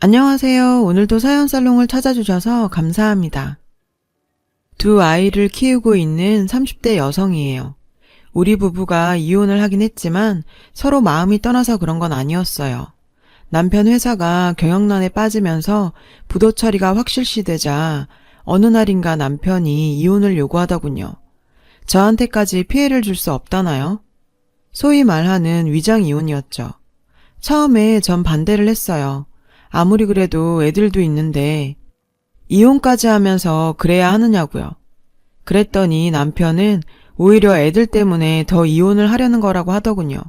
안녕하세요. 오늘도 사연살롱을 찾아주셔서 감사합니다. 두 아이를 키우고 있는 30대 여성이에요. 우리 부부가 이혼을 하긴 했지만 서로 마음이 떠나서 그런 건 아니었어요. 남편 회사가 경영난에 빠지면서 부도 처리가 확실시되자 어느 날인가 남편이 이혼을 요구하더군요. 저한테까지 피해를 줄 수 없다나요? 소위 말하는 위장 이혼이었죠. 처음에 전 반대를 했어요. 아무리 그래도 애들도 있는데 이혼까지 하면서 그래야 하느냐고요. 그랬더니 남편은 오히려 애들 때문에 더 이혼을 하려는 거라고 하더군요.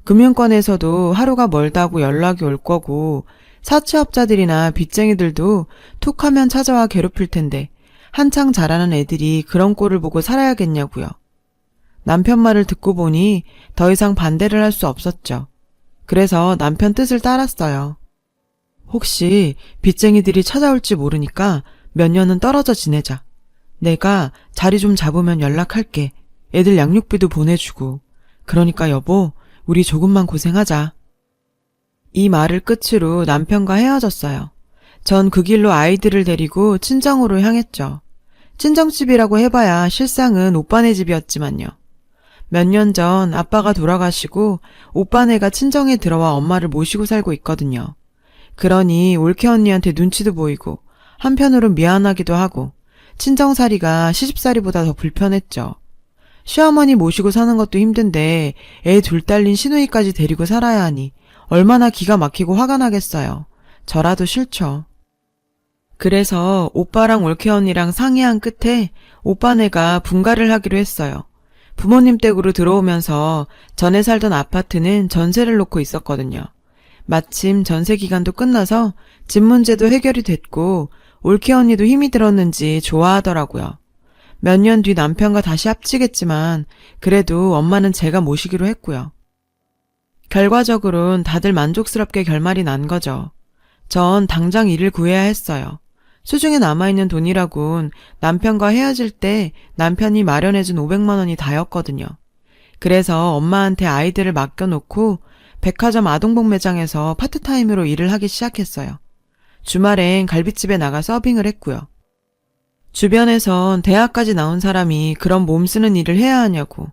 금융권에서도 하루가 멀다고 연락이 올 거고 사채업자들이나 빚쟁이들도 툭 하면 찾아와 괴롭힐 텐데 한창 자라는 애들이 그런 꼴을 보고 살아야겠냐고요. 남편 말을 듣고 보니 더 이상 반대를 할 수 없었죠. 그래서 남편 뜻을 따랐어요. 혹시 빚쟁이들이 찾아올지 모르니까 몇 년은 떨어져 지내자. 내가 자리 좀 잡으면 연락할게. 애들 양육비도 보내주고. 그러니까 여보, 우리 조금만 고생하자. 이 말을 끝으로 남편과 헤어졌어요. 전 그 길로 아이들을 데리고 친정으로 향했죠. 친정집이라고 해봐야 실상은 오빠네 집이었지만요. 몇 년 전 아빠가 돌아가시고 오빠네가 친정에 들어와 엄마를 모시고 살고 있거든요. 그러니 올케 언니한테 눈치도 보이고 한편으론 미안하기도 하고 친정살이가 시집살이보다 더 불편했죠. 시어머니 모시고 사는 것도 힘든데 애 둘 딸린 시누이까지 데리고 살아야 하니 얼마나 기가 막히고 화가 나겠어요. 저라도 싫죠. 그래서 오빠랑 올케 언니랑 상의한 끝에 오빠네가 분가를 하기로 했어요. 부모님 댁으로 들어오면서 전에 살던 아파트는 전세를 놓고 있었거든요. 마침 전세 기간도 끝나서 집 문제도 해결이 됐고 올케 언니도 힘이 들었는지 좋아하더라고요. 몇 년 뒤 남편과 다시 합치겠지만 그래도 엄마는 제가 모시기로 했고요. 결과적으론 다들 만족스럽게 결말이 난 거죠. 전 당장 일을 구해야 했어요. 수중에 남아있는 돈이라곤 남편과 헤어질 때 남편이 마련해준 500만 원이 다였거든요. 그래서 엄마한테 아이들을 맡겨놓고 백화점 아동복 매장에서 파트타임으로 일을 하기 시작했어요. 주말엔 갈비집에 나가 서빙을 했고요. 주변에선 대학까지 나온 사람이 그런 몸 쓰는 일을 해야 하냐고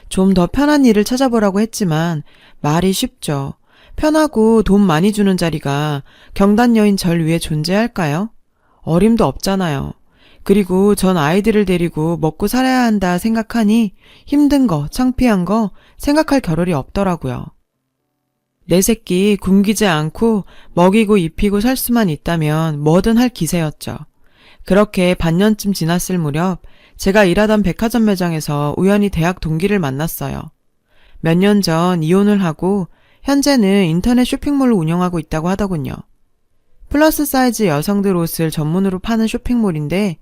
좀 더 편한 일을 찾아보라고 했지만 말이 쉽죠. 편하고 돈 많이 주는 자리가 경단 여인 절 위에 존재할까요? 어림도 없잖아요. 그리고 전 아이들을 데리고 먹고 살아야 한다 생각하니 힘든 거, 창피한 거 생각할 겨를이 없더라고요. 내 새끼 굶기지 않고 먹이고 입히고 살 수만 있다면 뭐든 할 기세였죠. 그렇게 반년쯤 지났을 무렵 제가 일하던 백화점 매장에서 우연히 대학 동기를 만났어요. 몇 년 전 이혼을 하고 현재는 인터넷 쇼핑몰을 운영하고 있다고 하더군요. 플러스 사이즈 여성들 옷을 전문으로 파는 쇼핑몰인데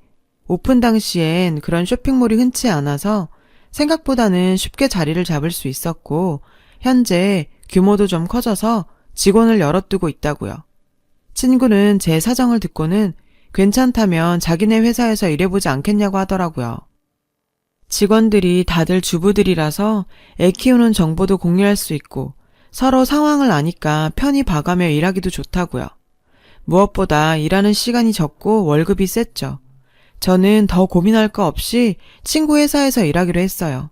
오픈 당시엔 그런 쇼핑몰이 흔치 않아서 생각보다는 쉽게 자리를 잡을 수 있었고 현재 규모도 좀 커져서 직원을 여럿 두고 있다고요. 친구는 제 사정을 듣고는 괜찮다면 자기네 회사에서 일해보지 않겠냐고 하더라고요. 직원들이 다들 주부들이라서 애 키우는 정보도 공유할 수 있고 서로 상황을 아니까 편히 봐가며 일하기도 좋다고요. 무엇보다 일하는 시간이 적고 월급이 셌죠. 저는 더 고민할 거 없이 친구 회사에서 일하기로 했어요.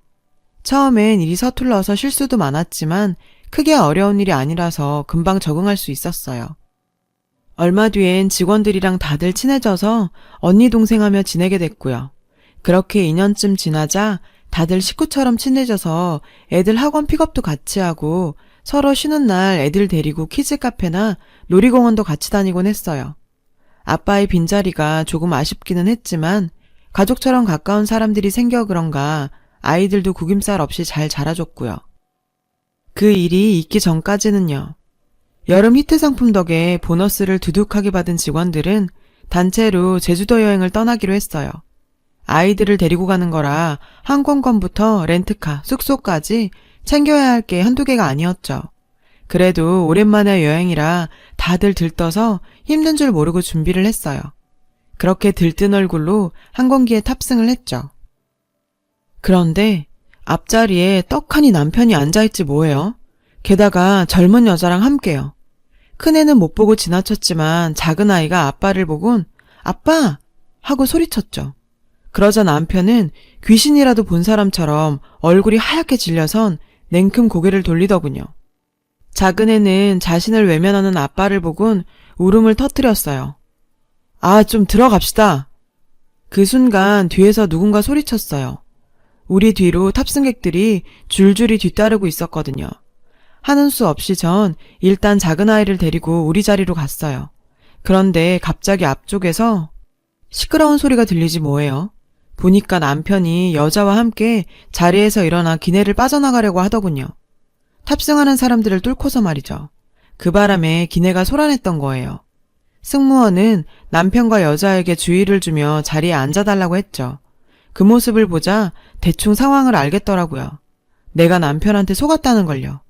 처음엔 일이 서툴러서 실수도 많았지만 크게 어려운 일이 아니라서 금방 적응할 수 있었어요. 얼마 뒤엔 직원들이랑 다들 친해져서 언니 동생하며 지내게 됐고요. 그렇게 2년쯤 지나자 다들 식구처럼 친해져서 애들 학원 픽업도 같이 하고 서로 쉬는 날 애들 데리고 키즈 카페나 놀이공원도 같이 다니곤 했어요. 아빠의 빈자리가 조금 아쉽기는 했지만 가족처럼 가까운 사람들이 생겨 그런가 아이들도 구김살 없이 잘 자라줬고요. 그 일이 있기 전까지는요. 여름 히트 상품 덕에 보너스를 두둑하게 받은 직원들은 단체로 제주도 여행을 떠나기로 했어요. 아이들을 데리고 가는 거라 항공권부터 렌트카, 숙소까지 챙겨야 할 게 한두 개가 아니었죠. 그래도 오랜만에 여행이라 다들 들떠서 힘든 줄 모르고 준비를 했어요. 그렇게 들뜬 얼굴로 항공기에 탑승을 했죠. 그런데 앞자리에 떡하니 남편이 앉아있지 뭐예요. 게다가 젊은 여자랑 함께요. 큰애는 못 보고 지나쳤지만 작은 아이가 아빠를 보곤 아빠! 하고 소리쳤죠. 그러자 남편은 귀신이라도 본 사람처럼 얼굴이 하얗게 질려선 냉큼 고개를 돌리더군요. 작은 애는 자신을 외면하는 아빠를 보곤 울음을 터뜨렸어요. 아, 좀 들어갑시다. 그 순간 뒤에서 누군가 소리쳤어요. 우리 뒤로 탑승객들이 줄줄이 뒤따르고 있었거든요. 하는 수 없이 전 일단 작은 아이를 데리고 우리 자리로 갔어요. 그런데 갑자기 앞쪽에서 시끄러운 소리가 들리지 뭐예요. 보니까 남편이 여자와 함께 자리에서 일어나 기내를 빠져나가려고 하더군요. 탑승하는 사람들을 뚫고서 말이죠. 그 바람에 기내가 소란했던 거예요. 승무원은 남편과 여자에게 주의를 주며 자리에 앉아달라고 했죠. 그 모습을 보자 대충 상황을 알겠더라고요. 내가 남편한테 속았다는 걸요.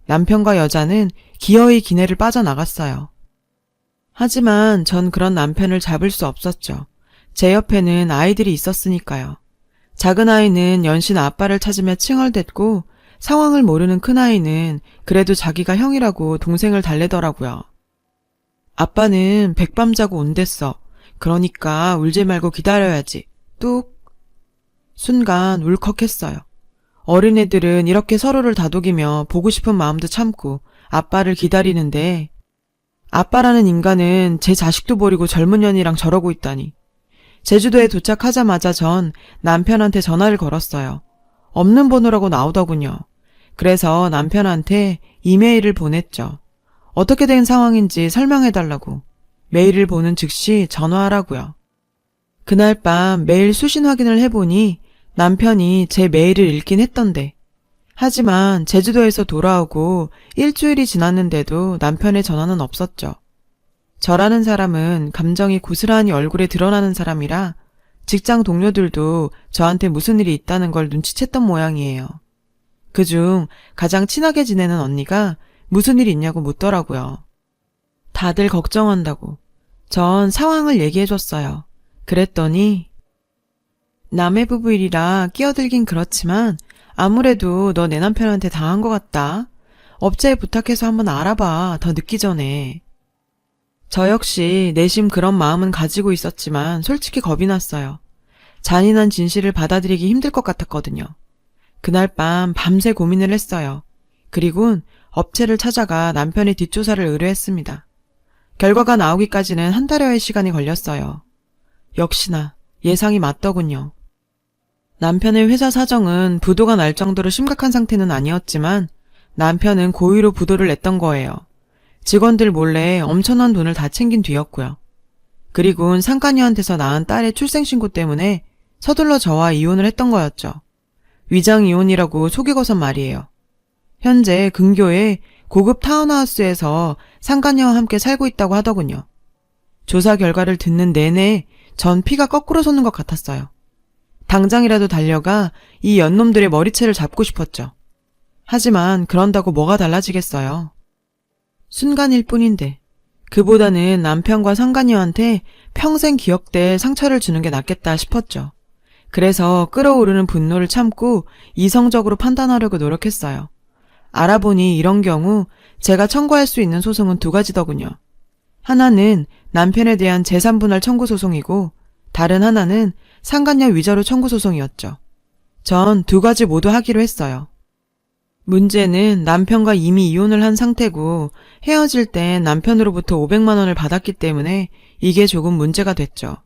남편과 여자는 기어이 기내를 빠져나갔어요. 하지만 전 그런 남편을 잡을 수 없었죠. 제 옆에는 아이들이 있었으니까요. 작은 아이는 연신 아빠를 찾으며 칭얼댔고 상황을 모르는 큰아이는 그래도 자기가 형이라고 동생을 달래더라고요. 아빠는 백밤 자고 온댔어. 그러니까 울지 말고 기다려야지. 뚝. 순간 울컥했어요. 어린애들은 이렇게 서로를 다독이며 보고 싶은 마음도 참고 아빠를 기다리는데 아빠라는 인간은 제 자식도 버리고 젊은 년이랑 저러고 있다니. 제주도에 도착하자마자 전 남편한테 전화를 걸었어요. 없는 번호라고 나오더군요. 그래서 남편한테 이메일을 보냈죠. 어떻게 된 상황인지 설명해달라고. 메일을 보는 즉시 전화하라고요. 그날 밤 메일 수신 확인을 해보니 남편이 제 메일을 읽긴 했던데. 하지만 제주도에서 돌아오고 일주일이 지났는데도 남편의 전화는 없었죠. 저라는 사람은 감정이 고스란히 얼굴에 드러나는 사람이라 직장 동료들도 저한테 무슨 일이 있다는 걸 눈치챘던 모양이에요. 그중 가장 친하게 지내는 언니가 무슨 일 있냐고 묻더라고요. 다들 걱정한다고. 전 상황을 얘기해줬어요. 그랬더니 남의 부부 일이라 끼어들긴 그렇지만 아무래도 너 내 남편한테 당한 것 같다. 업체에 부탁해서 한번 알아봐. 더 늦기 전에. 저 역시 내심 그런 마음은 가지고 있었지만 솔직히 겁이 났어요. 잔인한 진실을 받아들이기 힘들 것 같았거든요. 그날 밤 밤새 고민을 했어요. 그리곤 업체를 찾아가 남편의 뒷조사를 의뢰했습니다. 결과가 나오기까지는 한 달여의 시간이 걸렸어요. 역시나 예상이 맞더군요. 남편의 회사 사정은 부도가 날 정도로 심각한 상태는 아니었지만 남편은 고의로 부도를 냈던 거예요. 직원들 몰래 엄청난 돈을 다 챙긴 뒤였고요. 그리곤 상간녀한테서 낳은 딸의 출생신고 때문에 서둘러 저와 이혼을 했던 거였죠. 위장이혼이라고 속이고선 말이에요. 현재 근교의 고급 타운하우스에서 상간녀와 함께 살고 있다고 하더군요. 조사 결과를 듣는 내내 전 피가 거꾸로 솟는 것 같았어요. 당장이라도 달려가 이 연놈들의 머리채를 잡고 싶었죠. 하지만 그런다고 뭐가 달라지겠어요. 순간일 뿐인데 그보다는 남편과 상간녀한테 평생 기억될 상처를 주는 게 낫겠다 싶었죠. 그래서 끓어오르는 분노를 참고 이성적으로 판단하려고 노력했어요. 알아보니 이런 경우 제가 청구할 수 있는 소송은 두 가지더군요. 하나는 남편에 대한 재산분할 청구 소송이고 다른 하나는 상간녀 위자료 청구 소송이었죠. 전 두 가지 모두 하기로 했어요. 문제는 남편과 이미 이혼을 한 상태고 헤어질 땐 남편으로부터 500만 원을 받았기 때문에 이게 조금 문제가 됐죠.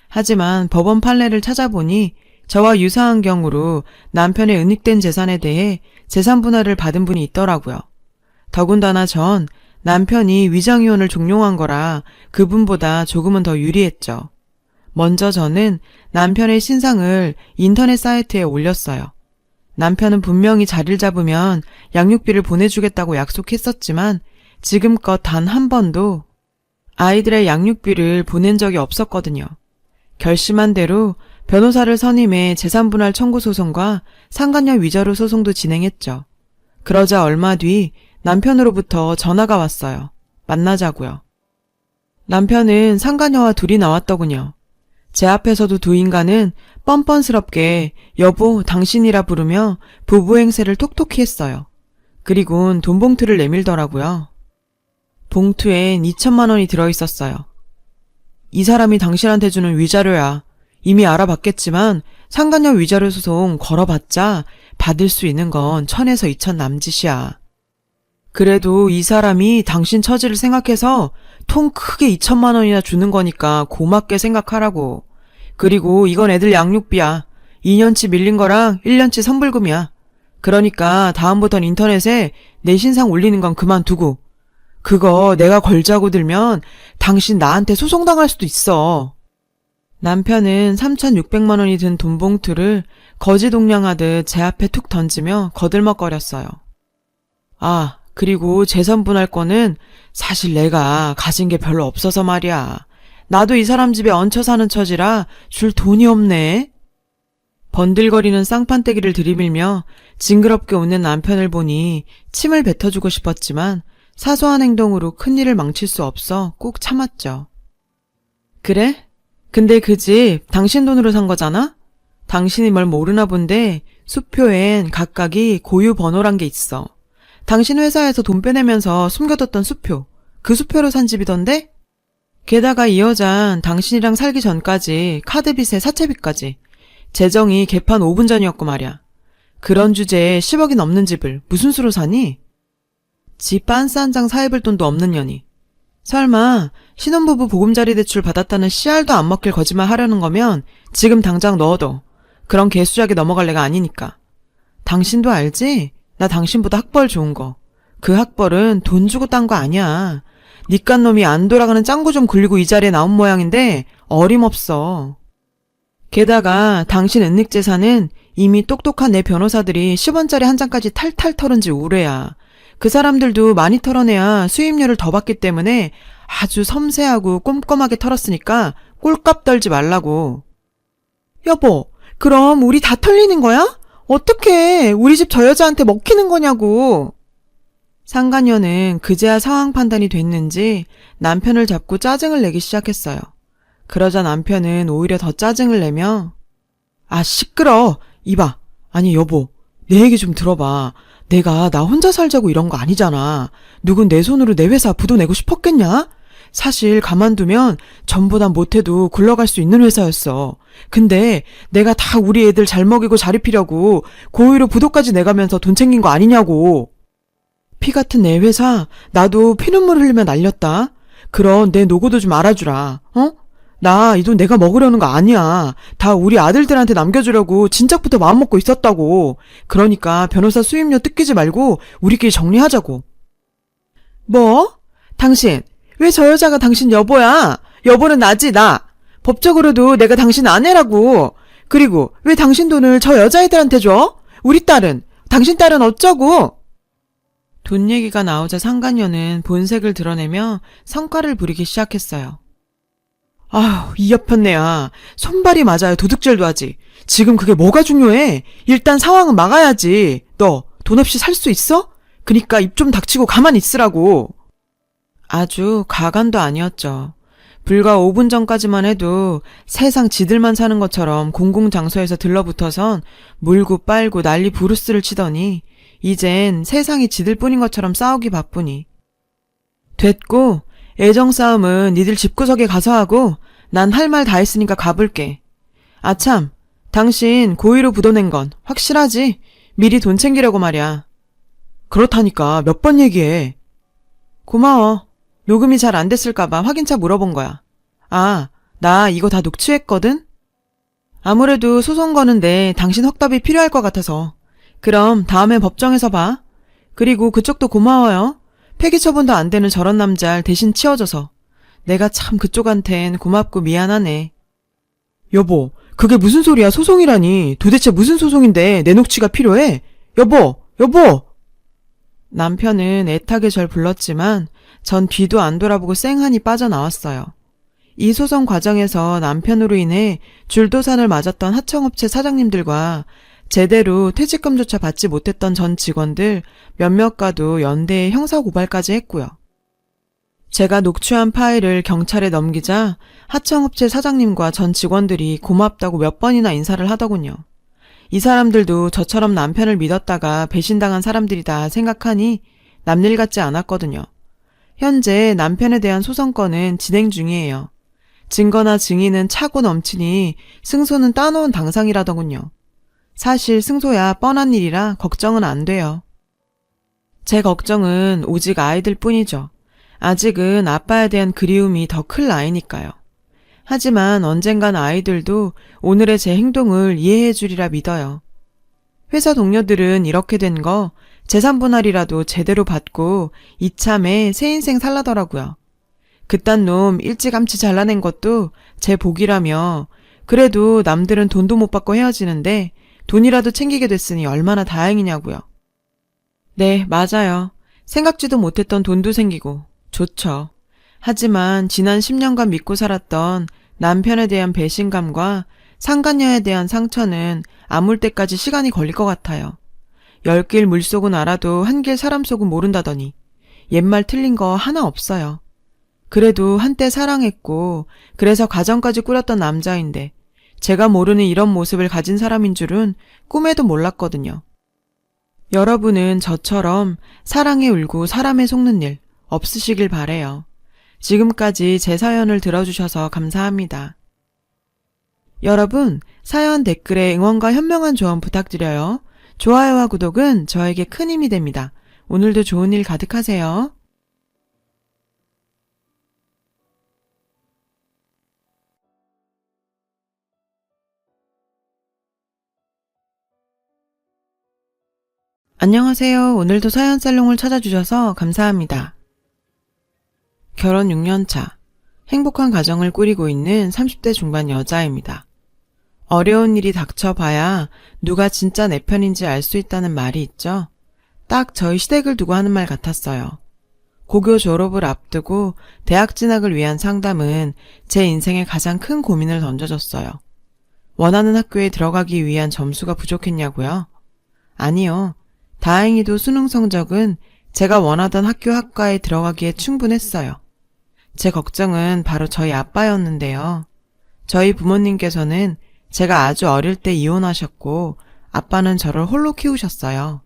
하지만 법원 판례를 찾아보니 저와 유사한 경우로 남편의 은닉된 재산에 대해 재산 분할을 받은 분이 있더라고요. 더군다나 전 남편이 위장이혼을 종용한 거라 그분보다 조금은 더 유리했죠. 먼저 저는 남편의 신상을 인터넷 사이트에 올렸어요. 남편은 분명히 자리를 잡으면 양육비를 보내주겠다고 약속했었지만 지금껏 단 한 번도 아이들의 양육비를 보낸 적이 없었거든요. 결심한 대로 변호사를 선임해 재산분할 청구 소송과 상간녀 위자료 소송도 진행했죠. 그러자 얼마 뒤 남편으로부터 전화가 왔어요. 만나자고요. 남편은 상간녀와 둘이 나왔더군요. 제 앞에서도 두 인간은 뻔뻔스럽게 여보 당신이라 부르며 부부 행세를 톡톡히 했어요. 그리곤 돈 봉투를 내밀더라고요. 봉투엔 2천만 원이 들어있었어요. 이 사람이 당신한테 주는 위자료야. 이미 알아봤겠지만 상간녀 위자료 소송 걸어봤자 받을 수 있는 건 1,000에서 2천 남짓이야. 그래도 이 사람이 당신 처지를 생각해서 통 크게 2천만 원이나 주는 거니까 고맙게 생각하라고. 그리고 이건 애들 양육비야. 2년치 밀린 거랑 1년치 선불금이야. 그러니까 다음부턴 인터넷에 내 신상 올리는 건 그만두고. 그거 내가 걸자고 들면 당신 나한테 소송당할 수도 있어. 남편은 3,600만 원이 든 돈봉투를 거지동냥하듯 제 앞에 툭 던지며 거들먹거렸어요. 아, 그리고 재산분할 거는 사실 내가 가진 게 별로 없어서 말이야. 나도 이 사람 집에 얹혀 사는 처지라 줄 돈이 없네. 번들거리는 쌍판떼기를 들이밀며 징그럽게 웃는 남편을 보니 침을 뱉어주고 싶었지만 사소한 행동으로 큰일을 망칠 수 없어 꾹 참았죠. 그래? 근데 그 집 당신 돈으로 산 거잖아? 당신이 뭘 모르나 본데 수표엔 각각이 고유 번호란 게 있어. 당신 회사에서 돈 빼내면서 숨겨뒀던 수표. 그 수표로 산 집이던데? 게다가 이 여잔 당신이랑 살기 전까지 카드빚에 사채빚까지. 재정이 개판 5분 전이었고 말이야. 그런 주제에 10억이 넘는 집을 무슨 수로 사니? 집 빤스 한 장 사입을 돈도 없는 년이. 설마 신혼부부 보금자리 대출 받았다는 씨알도 안 먹힐 거짓말 하려는 거면 지금 당장 넣어둬. 그런 개수작에 넘어갈 애가 아니니까. 당신도 알지? 나 당신보다 학벌 좋은 거. 그 학벌은 돈 주고 딴 거 아니야. 니깐 놈이 안 돌아가는 짱구 좀 굴리고 이 자리에 나온 모양인데 어림없어. 게다가 당신 은닉재산은 이미 똑똑한 내 변호사들이 10원짜리 한 장까지 탈탈 털은 지 오래야. 그 사람들도 많이 털어내야 수입료를 더 받기 때문에 아주 섬세하고 꼼꼼하게 털었으니까 꼴값 떨지 말라고. 여보, 그럼 우리 다 털리는 거야? 어떡해. 우리 집 저 여자한테 먹히는 거냐고. 상간녀는 그제야 상황 판단이 됐는지 남편을 잡고 짜증을 내기 시작했어요. 그러자 남편은 오히려 더 짜증을 내며 아 시끄러. 이봐. 아니 여보. 내 얘기 좀 들어봐. 내가 나 혼자 살자고 이런 거 아니잖아. 누군 내 손으로 내 회사 부도 내고 싶었겠냐? 사실 가만두면 전보다 못해도 굴러갈 수 있는 회사였어. 근데 내가 다 우리 애들 잘 먹이고 잘 입히려고 고의로 부도까지 내가면서 돈 챙긴 거 아니냐고. 피 같은 내 회사 나도 피눈물 흘리며 날렸다. 그런 내 노고도 좀 알아주라. 어? 나 이 돈 내가 먹으려는 거 아니야. 다 우리 아들들한테 남겨주려고 진작부터 마음먹고 있었다고. 그러니까 변호사 수임료 뜯기지 말고 우리끼리 정리하자고. 뭐? 당신 왜 저 여자가 당신 여보야? 여보는 나지 나. 법적으로도 내가 당신 아내라고. 그리고 왜 당신 돈을 저 여자애들한테 줘? 우리 딸은 당신 딸은 어쩌고? 돈 얘기가 나오자 상간녀는 본색을 드러내며 성과를 부리기 시작했어요. 아휴, 이 여편네야. 손발이 맞아야 도둑질도 하지. 지금 그게 뭐가 중요해? 일단 상황은 막아야지. 너 돈 없이 살 수 있어? 그니까 입 좀 닥치고 가만히 있으라고. 아주 가관도 아니었죠. 불과 5분 전까지만 해도 세상 지들만 사는 것처럼 공공장소에서 들러붙어선 물고 빨고 난리 부르스를 치더니 이젠 세상이 지들뿐인 것처럼 싸우기 바쁘니. 됐고 애정 싸움은 니들 집구석에 가서 하고 난 할 말 다 했으니까 가볼게. 아참, 당신 고의로 부도낸 건 확실하지? 미리 돈 챙기려고 말이야. 그렇다니까 몇 번 얘기해. 고마워. 녹음이 잘 안 됐을까봐 확인차 물어본 거야. 아, 나 이거 다 녹취했거든? 아무래도 소송 거는데 당신 확답이 필요할 것 같아서. 그럼 다음에 법정에서 봐. 그리고 그쪽도 고마워요. 폐기 처분도 안 되는 저런 남자를 대신 치워줘서. 내가 참 그쪽한텐 고맙고 미안하네. 여보, 그게 무슨 소리야? 소송이라니. 도대체 무슨 소송인데 내 녹취가 필요해? 여보, 여보! 남편은 애타게 절 불렀지만 전 뒤도 안 돌아보고 쌩하니 빠져나왔어요. 이 소송 과정에서 남편으로 인해 줄도산을 맞았던 하청업체 사장님들과 제대로 퇴직금조차 받지 못했던 전 직원들 몇몇과도 연대에 형사고발까지 했고요. 제가 녹취한 파일을 경찰에 넘기자 하청업체 사장님과 전 직원들이 고맙다고 몇 번이나 인사를 하더군요. 이 사람들도 저처럼 남편을 믿었다가 배신당한 사람들이다 생각하니 남일 같지 않았거든요. 현재 남편에 대한 소송건은 진행 중이에요. 증거나 증인은 차고 넘치니 승소는 따놓은 당상이라더군요. 사실 승소야 뻔한 일이라 걱정은 안 돼요. 제 걱정은 오직 아이들 뿐이죠. 아직은 아빠에 대한 그리움이 더 클 나이니까요. 하지만 언젠간 아이들도 오늘의 제 행동을 이해해 주리라 믿어요. 회사 동료들은 이렇게 된 거 재산 분할이라도 제대로 받고 이참에 새 인생 살라더라고요. 그딴 놈 일찌감치 잘라낸 것도 제 복이라며 그래도 남들은 돈도 못 받고 헤어지는데 돈이라도 챙기게 됐으니 얼마나 다행이냐고요. 네, 맞아요. 생각지도 못했던 돈도 생기고 좋죠. 하지만 지난 10년간 믿고 살았던 남편에 대한 배신감과 상간녀에 대한 상처는 아물 때까지 시간이 걸릴 것 같아요. 10길 물속은 알아도 한 길 사람 속은 모른다더니 옛말 틀린 거 하나 없어요. 그래도 한때 사랑했고 그래서 가정까지 꾸렸던 남자인데 제가 모르는 이런 모습을 가진 사람인 줄은 꿈에도 몰랐거든요. 여러분은 저처럼 사랑에 울고 사람에 속는 일 없으시길 바래요. 지금까지 제 사연을 들어주셔서 감사합니다. 여러분, 사연 댓글에 응원과 현명한 조언 부탁드려요. 좋아요와 구독은 저에게 큰 힘이 됩니다. 오늘도 좋은 일 가득하세요. 안녕하세요. 오늘도 사연 살롱을 찾아주셔서 감사합니다. 결혼 6년 차, 행복한 가정을 꾸리고 있는 30대 중반 여자입니다. 어려운 일이 닥쳐봐야 누가 진짜 내 편인지 알 수 있다는 말이 있죠. 딱 저희 시댁을 두고 하는 말 같았어요. 고교 졸업을 앞두고 대학 진학을 위한 상담은 제 인생의 가장 큰 고민을 던져줬어요. 원하는 학교에 들어가기 위한 점수가 부족했냐고요? 아니요. 다행히도 수능 성적은 제가 원하던 학교 학과에 들어가기에 충분했어요. 제 걱정은 바로 저희 아빠였는데요. 저희 부모님께서는 제가 아주 어릴 때 이혼하셨고 아빠는 저를 홀로 키우셨어요.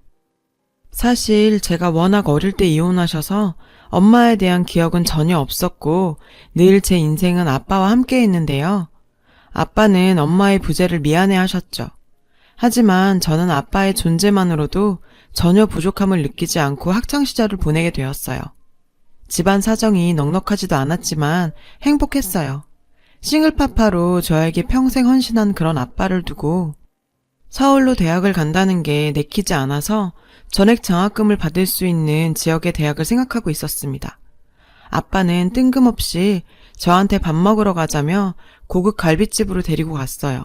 사실 제가 워낙 어릴 때 이혼하셔서 엄마에 대한 기억은 전혀 없었고 늘 제 인생은 아빠와 함께 했는데요. 아빠는 엄마의 부재를 미안해 하셨죠. 하지만 저는 아빠의 존재만으로도 전혀 부족함을 느끼지 않고 학창시절을 보내게 되었어요. 집안 사정이 넉넉하지도 않았지만 행복했어요. 싱글파파로 저에게 평생 헌신한 그런 아빠를 두고 서울로 대학을 간다는 게 내키지 않아서 전액 장학금을 받을 수 있는 지역의 대학을 생각하고 있었습니다. 아빠는 뜬금없이 저한테 밥 먹으러 가자며 고급 갈비집으로 데리고 갔어요.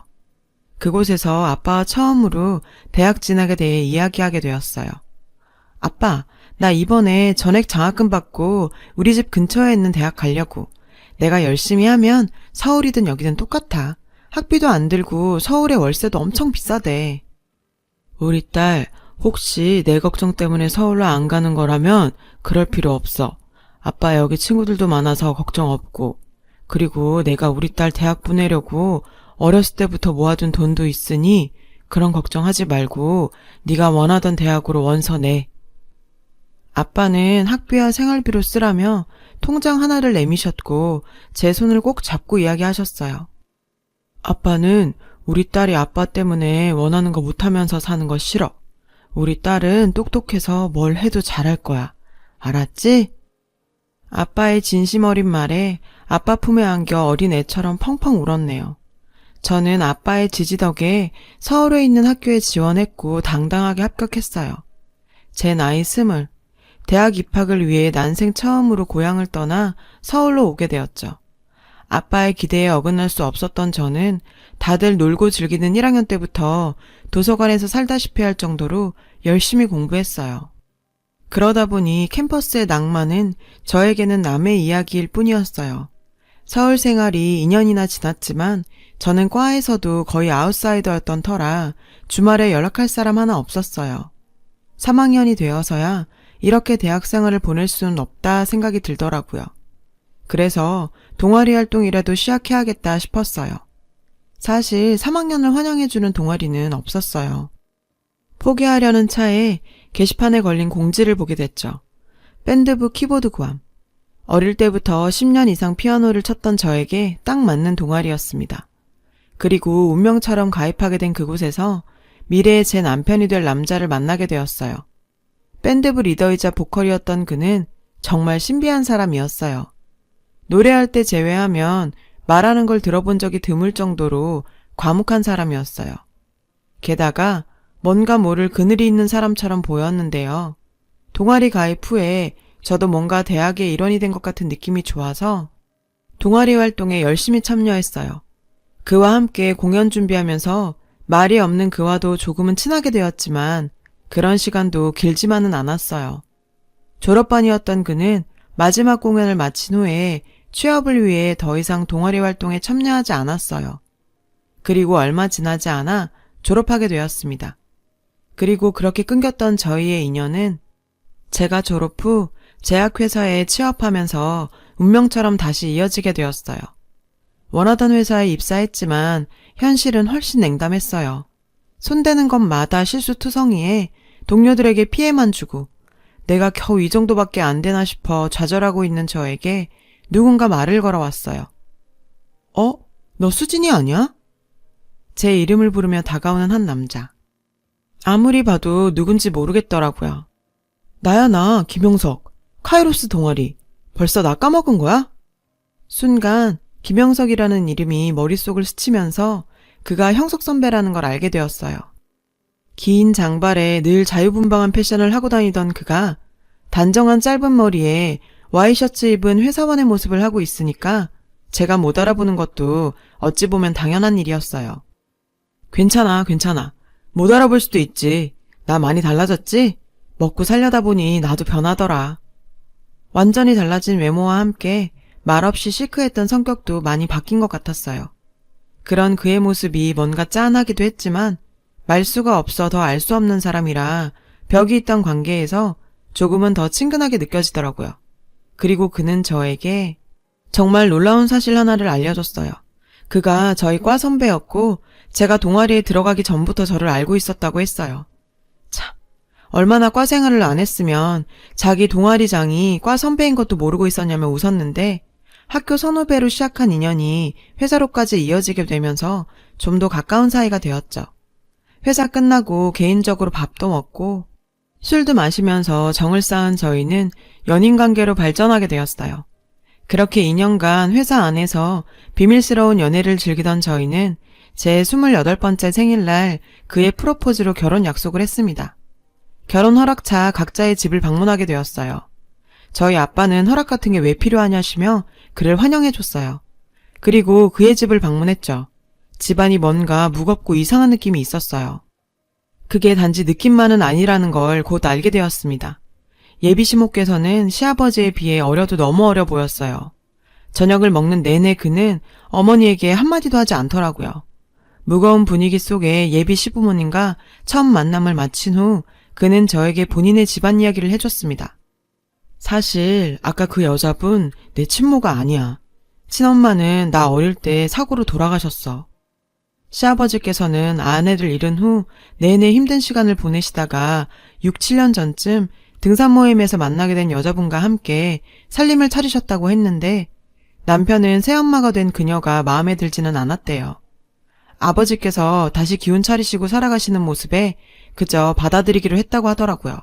그곳에서 아빠와 처음으로 대학 진학에 대해 이야기하게 되었어요. 아빠, 나 이번에 전액 장학금 받고 우리 집 근처에 있는 대학 가려고. 내가 열심히 하면 서울이든 여기든 똑같아. 학비도 안 들고 서울의 월세도 엄청 비싸대. 우리 딸, 혹시 내 걱정 때문에 서울로 안 가는 거라면 그럴 필요 없어. 아빠 여기 친구들도 많아서 걱정 없고. 그리고 내가 우리 딸 대학 보내려고 어렸을 때부터 모아둔 돈도 있으니 그런 걱정하지 말고 네가 원하던 대학으로 원서 내. 아빠는 학비와 생활비로 쓰라며 통장 하나를 내미셨고 제 손을 꼭 잡고 이야기하셨어요. 아빠는 우리 딸이 아빠 때문에 원하는 거 못하면서 사는 거 싫어. 우리 딸은 똑똑해서 뭘 해도 잘할 거야. 알았지? 아빠의 진심 어린 말에 아빠 품에 안겨 어린 애처럼 펑펑 울었네요. 저는 아빠의 지지 덕에 서울에 있는 학교에 지원했고 당당하게 합격했어요. 제 나이 20, 대학 입학을 위해 난생 처음으로 고향을 떠나 서울로 오게 되었죠. 아빠의 기대에 어긋날 수 없었던 저는 다들 놀고 즐기는 1학년 때부터 도서관에서 살다시피 할 정도로 열심히 공부했어요. 그러다 보니 캠퍼스의 낭만은 저에게는 남의 이야기일 뿐이었어요. 서울 생활이 2년이나 지났지만 저는 과에서도 거의 아웃사이더였던 터라 주말에 연락할 사람 하나 없었어요. 3학년이 되어서야 이렇게 대학 생활을 보낼 수는 없다 생각이 들더라고요. 그래서 동아리 활동이라도 시작해야겠다 싶었어요. 사실 3학년을 환영해주는 동아리는 없었어요. 포기하려는 차에 게시판에 걸린 공지를 보게 됐죠. 밴드부 키보드 구함. 어릴 때부터 10년 이상 피아노를 쳤던 저에게 딱 맞는 동아리였습니다. 그리고 운명처럼 가입하게 된 그곳에서 미래의 제 남편이 될 남자를 만나게 되었어요. 밴드부 리더이자 보컬이었던 그는 정말 신비한 사람이었어요. 노래할 때 제외하면 말하는 걸 들어본 적이 드물 정도로 과묵한 사람이었어요. 게다가 뭔가 모를 그늘이 있는 사람처럼 보였는데요. 동아리 가입 후에 저도 뭔가 대학의 일원이 된 것 같은 느낌이 좋아서 동아리 활동에 열심히 참여했어요. 그와 함께 공연 준비하면서 말이 없는 그와도 조금은 친하게 되었지만 그런 시간도 길지만은 않았어요. 졸업반이었던 그는 마지막 공연을 마친 후에 취업을 위해 더 이상 동아리 활동에 참여하지 않았어요. 그리고 얼마 지나지 않아 졸업하게 되었습니다. 그리고 그렇게 끊겼던 저희의 인연은 제가 졸업 후 제약회사에 취업하면서 운명처럼 다시 이어지게 되었어요. 원하던 회사에 입사했지만 현실은 훨씬 냉담했어요. 손대는 것마다 실수투성이에 동료들에게 피해만 주고 내가 겨우 이 정도밖에 안 되나 싶어 좌절하고 있는 저에게 누군가 말을 걸어왔어요. 너 수진이 아니야? 제 이름을 부르며 다가오는 한 남자. 아무리 봐도 누군지 모르겠더라고요. 나야 나 김영석. 카이로스 동아리. 벌써 나 까먹은 거야? 순간 김영석이라는 이름이 머릿속을 스치면서 그가 형석 선배라는 걸 알게 되었어요. 긴 장발에 늘 자유분방한 패션을 하고 다니던 그가 단정한 짧은 머리에 와이셔츠 입은 회사원의 모습을 하고 있으니까 제가 못 알아보는 것도 어찌 보면 당연한 일이었어요. 괜찮아. 못 알아볼 수도 있지. 나 많이 달라졌지? 먹고 살려다 보니 나도 변하더라. 완전히 달라진 외모와 함께 말없이 시크했던 성격도 많이 바뀐 것 같았어요. 그런 그의 모습이 뭔가 짠하기도 했지만 말수가 없어 더 알 수 없는 사람이라 벽이 있던 관계에서 조금은 더 친근하게 느껴지더라고요. 그리고 그는 저에게 정말 놀라운 사실 하나를 알려줬어요. 그가 저희 과 선배였고 제가 동아리에 들어가기 전부터 저를 알고 있었다고 했어요. 참, 얼마나 과 생활을 안 했으면 자기 동아리장이 과 선배인 것도 모르고 있었냐며 웃었는데 학교 선후배로 시작한 인연이 회사로까지 이어지게 되면서 좀 더 가까운 사이가 되었죠. 회사 끝나고 개인적으로 밥도 먹고 술도 마시면서 정을 쌓은 저희는 연인관계로 발전하게 되었어요. 그렇게 2년간 회사 안에서 비밀스러운 연애를 즐기던 저희는 제 28번째 생일날 그의 프로포즈로 결혼 약속을 했습니다. 결혼 허락차 각자의 집을 방문하게 되었어요. 저희 아빠는 허락 같은 게 왜 필요하냐시며 그를 환영해줬어요. 그리고 그의 집을 방문했죠. 집안이 뭔가 무겁고 이상한 느낌이 있었어요. 그게 단지 느낌만은 아니라는 걸 곧 알게 되었습니다. 예비 시모께서는 시아버지에 비해 어려도 너무 어려 보였어요. 저녁을 먹는 내내 그는 어머니에게 한마디도 하지 않더라고요. 무거운 분위기 속에 예비 시부모님과 처음 만남을 마친 후 그는 저에게 본인의 집안 이야기를 해줬습니다. 사실 아까 그 여자분 내 친모가 아니야. 친엄마는 나 어릴 때 사고로 돌아가셨어. 시아버지께서는 아내를 잃은 후 내내 힘든 시간을 보내시다가 6, 7년 전쯤 등산 모임에서 만나게 된 여자분과 함께 살림을 차리셨다고 했는데 남편은 새엄마가 된 그녀가 마음에 들지는 않았대요. 아버지께서 다시 기운 차리시고 살아가시는 모습에 그저 받아들이기로 했다고 하더라고요.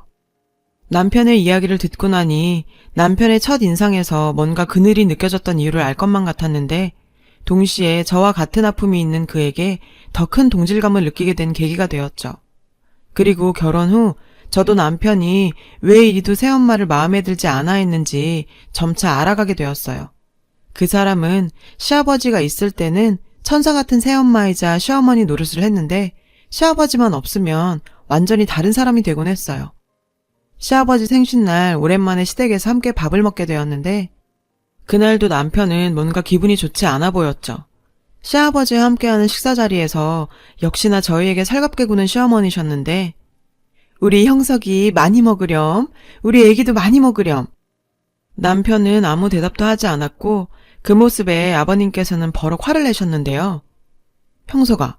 남편의 이야기를 듣고 나니 남편의 첫 인상에서 뭔가 그늘이 느껴졌던 이유를 알 것만 같았는데 동시에 저와 같은 아픔이 있는 그에게 더 큰 동질감을 느끼게 된 계기가 되었죠. 그리고 결혼 후 저도 남편이 왜 이리도 새엄마를 마음에 들지 않아 했는지 점차 알아가게 되었어요. 그 사람은 시아버지가 있을 때는 천사 같은 새엄마이자 시어머니 노릇을 했는데 시아버지만 없으면 완전히 다른 사람이 되곤 했어요. 시아버지 생신날 오랜만에 시댁에서 함께 밥을 먹게 되었는데 그날도 남편은 뭔가 기분이 좋지 않아 보였죠. 시아버지와 함께하는 식사 자리에서 역시나 저희에게 살갑게 구는 시어머니셨는데 우리 형석이 많이 먹으렴, 우리 애기도 많이 먹으렴. 남편은 아무 대답도 하지 않았고 그 모습에 아버님께서는 버럭 화를 내셨는데요. 형석아,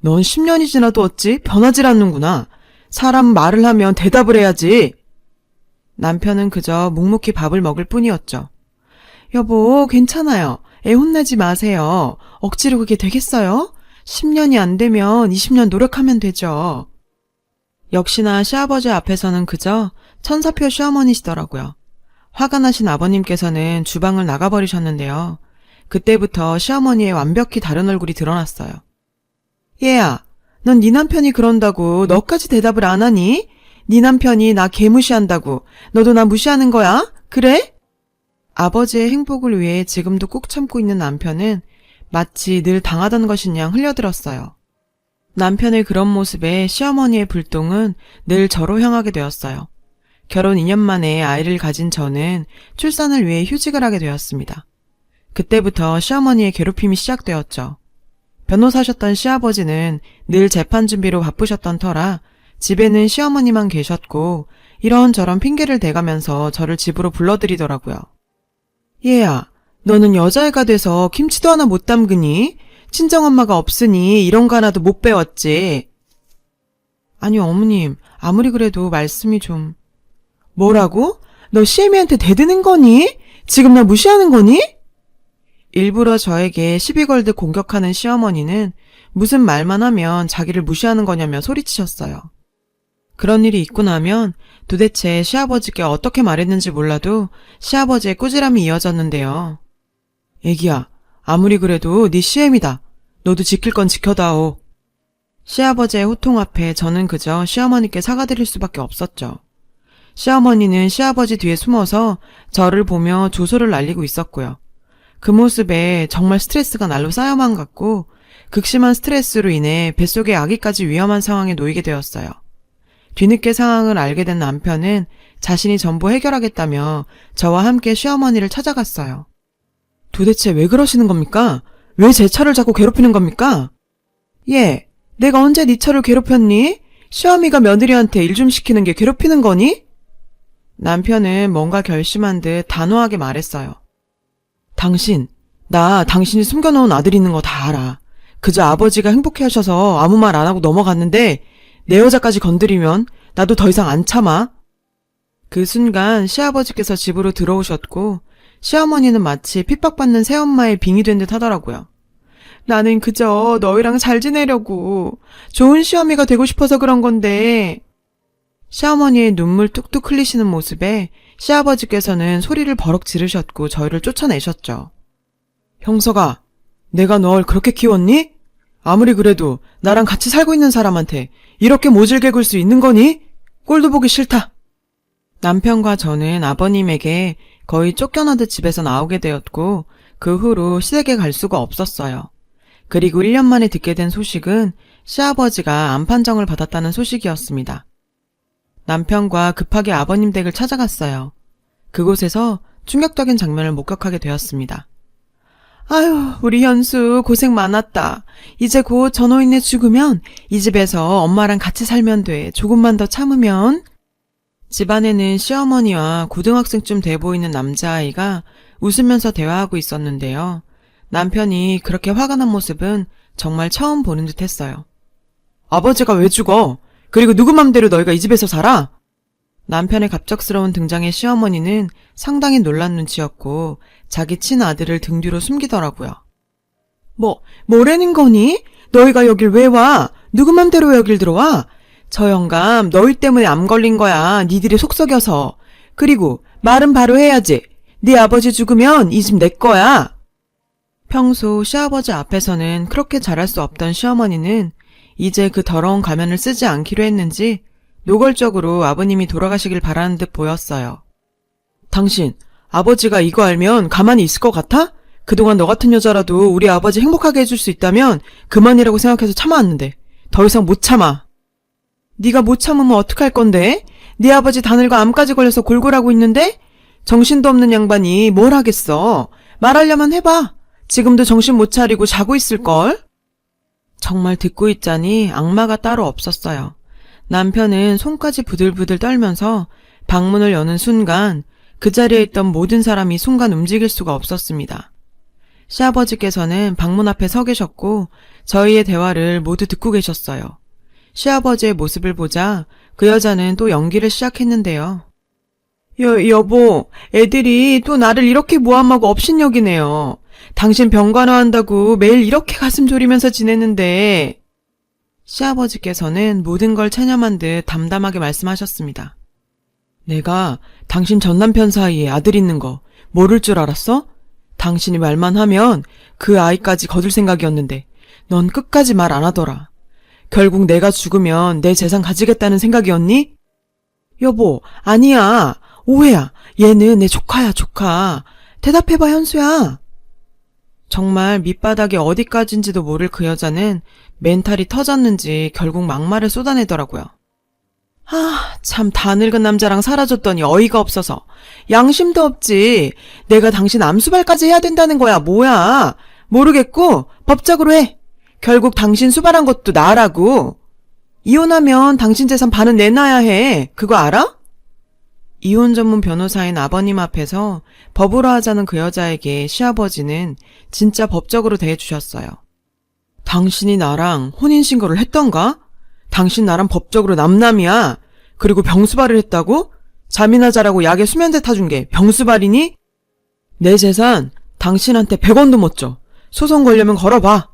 넌 10년이 지나도 어찌 변하질 않는구나. 사람 말을 하면 대답을 해야지. 남편은 그저 묵묵히 밥을 먹을 뿐이었죠. 여보, 괜찮아요. 애 혼내지 마세요. 억지로 그게 되겠어요? 10년이 안 되면 20년 노력하면 되죠. 역시나 시아버지 앞에서는 그저 천사표 시어머니시더라고요. 화가 나신 아버님께서는 주방을 나가버리셨는데요. 그때부터 시어머니의 완벽히 다른 얼굴이 드러났어요. 얘야, 넌 네 남편이 그런다고 너까지 대답을 안 하니? 네 남편이 나 개무시한다고 너도 나 무시하는 거야? 그래? 아버지의 행복을 위해 지금도 꾹 참고 있는 남편은 마치 늘 당하던 것인 양 흘려들었어요. 남편의 그런 모습에 시어머니의 불똥은 늘 저로 향하게 되었어요. 결혼 2년 만에 아이를 가진 저는 출산을 위해 휴직을 하게 되었습니다. 그때부터 시어머니의 괴롭힘이 시작되었죠. 변호사셨던 시아버지는 늘 재판 준비로 바쁘셨던 터라 집에는 시어머니만 계셨고 이런저런 핑계를 대가면서 저를 집으로 불러들이더라고요. 얘야, 너는 여자애가 돼서 김치도 하나 못 담그니? 친정엄마가 없으니 이런 거 하나도 못 배웠지. 아니 어머님, 아무리 그래도 말씀이 좀... 뭐라고? 너 시애미한테 대드는 거니? 지금 나 무시하는 거니? 일부러 저에게 시비 걸듯 공격하는 시어머니는 무슨 말만 하면 자기를 무시하는 거냐며 소리치셨어요. 그런 일이 있고 나면 도대체 시아버지께 어떻게 말했는지 몰라도 시아버지의 꾸지람이 이어졌는데요. 애기야, 아무리 그래도 네 시애미다. 너도 지킬 건 지켜다오. 시아버지의 호통 앞에 저는 그저 시어머니께 사과드릴 수밖에 없었죠. 시어머니는 시아버지 뒤에 숨어서 저를 보며 조소를 날리고 있었고요. 그 모습에 정말 스트레스가 날로 쌓여만 갔고 극심한 스트레스로 인해 뱃속의 아기까지 위험한 상황에 놓이게 되었어요. 뒤늦게 상황을 알게 된 남편은 자신이 전부 해결하겠다며 저와 함께 시어머니를 찾아갔어요. 도대체 왜 그러시는 겁니까? 왜 제 처를 자꾸 괴롭히는 겁니까? 예, 내가 언제 네 처를 괴롭혔니? 시어미가 며느리한테 일 좀 시키는 게 괴롭히는 거니? 남편은 뭔가 결심한 듯 단호하게 말했어요. 나 당신이 숨겨놓은 아들 있는 거 다 알아. 그저 아버지가 행복해 하셔서 아무 말 안 하고 넘어갔는데 내 여자까지 건드리면 나도 더 이상 안 참아. 그 순간 시아버지께서 집으로 들어오셨고 시어머니는 마치 핍박받는 새엄마의 빙이 된 듯 하더라고요. 나는 그저 너희랑 잘 지내려고 좋은 시어미가 되고 싶어서 그런 건데. 시어머니의 눈물 뚝뚝 흘리시는 모습에 시아버지께서는 소리를 버럭 지르셨고 저희를 쫓아내셨죠. 형서가, 내가 널 그렇게 키웠니? 아무리 그래도 나랑 같이 살고 있는 사람한테 이렇게 모질게 굴 수 있는 거니? 꼴도 보기 싫다. 남편과 저는 아버님에게 거의 쫓겨나듯 집에서 나오게 되었고 그 후로 시댁에 갈 수가 없었어요. 그리고 1년 만에 듣게 된 소식은 시아버지가 암 판정을 받았다는 소식이었습니다. 남편과 급하게 아버님 댁을 찾아갔어요. 그곳에서 충격적인 장면을 목격하게 되었습니다. 아유, 우리 현수 고생 많았다. 이제 곧 전호인네 죽으면 이 집에서 엄마랑 같이 살면 돼. 조금만 더 참으면. 집안에는 시어머니와 고등학생쯤 돼 보이는 남자아이가 웃으면서 대화하고 있었는데요. 남편이 그렇게 화가 난 모습은 정말 처음 보는 듯 했어요. 아버지가 왜 죽어? 그리고 누구 맘대로 너희가 이 집에서 살아? 남편의 갑작스러운 등장에 시어머니는 상당히 놀란 눈치였고 자기 친아들을 등 뒤로 숨기더라고요. 뭐라는 거니? 너희가 여길 왜 와? 누구 맘대로 왜 여길 들어와? 저 영감 너희 때문에 암 걸린 거야. 니들이 속 썩여서. 그리고 말은 바로 해야지. 네 아버지 죽으면 이 집 내 거야. 평소 시아버지 앞에서는 그렇게 잘할 수 없던 시어머니는 이제 그 더러운 가면을 쓰지 않기로 했는지 노골적으로 아버님이 돌아가시길 바라는 듯 보였어요. 당신, 아버지가 이거 알면 가만히 있을 것 같아? 그동안 너 같은 여자라도 우리 아버지 행복하게 해줄 수 있다면 그만이라고 생각해서 참아왔는데 더 이상 못 참아. 네가 못 참으면 어떡할 건데? 네 아버지 다늘과 암까지 걸려서 골골하고 있는데? 정신도 없는 양반이 뭘 하겠어. 말하려면 해봐. 지금도 정신 못 차리고 자고 있을걸? 정말 듣고 있자니 악마가 따로 없었어요. 남편은 손까지 부들부들 떨면서 방문을 여는 순간 그 자리에 있던 모든 사람이 순간 움직일 수가 없었습니다. 시아버지께서는 방문 앞에 서 계셨고 저희의 대화를 모두 듣고 계셨어요. 시아버지의 모습을 보자 그 여자는 또 연기를 시작했는데요. 여보, 애들이 또 나를 이렇게 모함하고 업신여기네요. 당신 병간호한다고 매일 이렇게 가슴 졸이면서 지냈는데. 시아버지께서는 모든 걸 체념한 듯 담담하게 말씀하셨습니다. 내가 당신 전남편 사이에 아들 있는 거 모를 줄 알았어? 당신이 말만 하면 그 아이까지 거둘 생각이었는데 넌 끝까지 말 안 하더라. 결국 내가 죽으면 내 재산 가지겠다는 생각이었니? 여보, 아니야. 오해야. 얘는 내 조카야, 조카. 대답해봐, 현수야. 정말 밑바닥이 어디까지인지도 모를 그 여자는 멘탈이 터졌는지 결국 막말을 쏟아내더라고요. 참 다 늙은 남자랑 살아줬더니 어이가 없어서. 양심도 없지. 내가 당신 암수발까지 해야 된다는 거야, 뭐야. 모르겠고 법적으로 해. 결국 당신 수발한 것도 나라고. 이혼하면 당신 재산 반은 내놔야 해. 그거 알아? 이혼 전문 변호사인 아버님 앞에서 법으로 하자는 그 여자에게 시아버지는 진짜 법적으로 대해주셨어요. 당신이 나랑 혼인신고를 했던가? 당신 나랑 법적으로 남남이야. 그리고 병수발을 했다고? 잠이나 자라고 약에 수면제 타준 게 병수발이니? 내 재산 당신한테 100원도 못 줘. 소송 걸려면 걸어봐.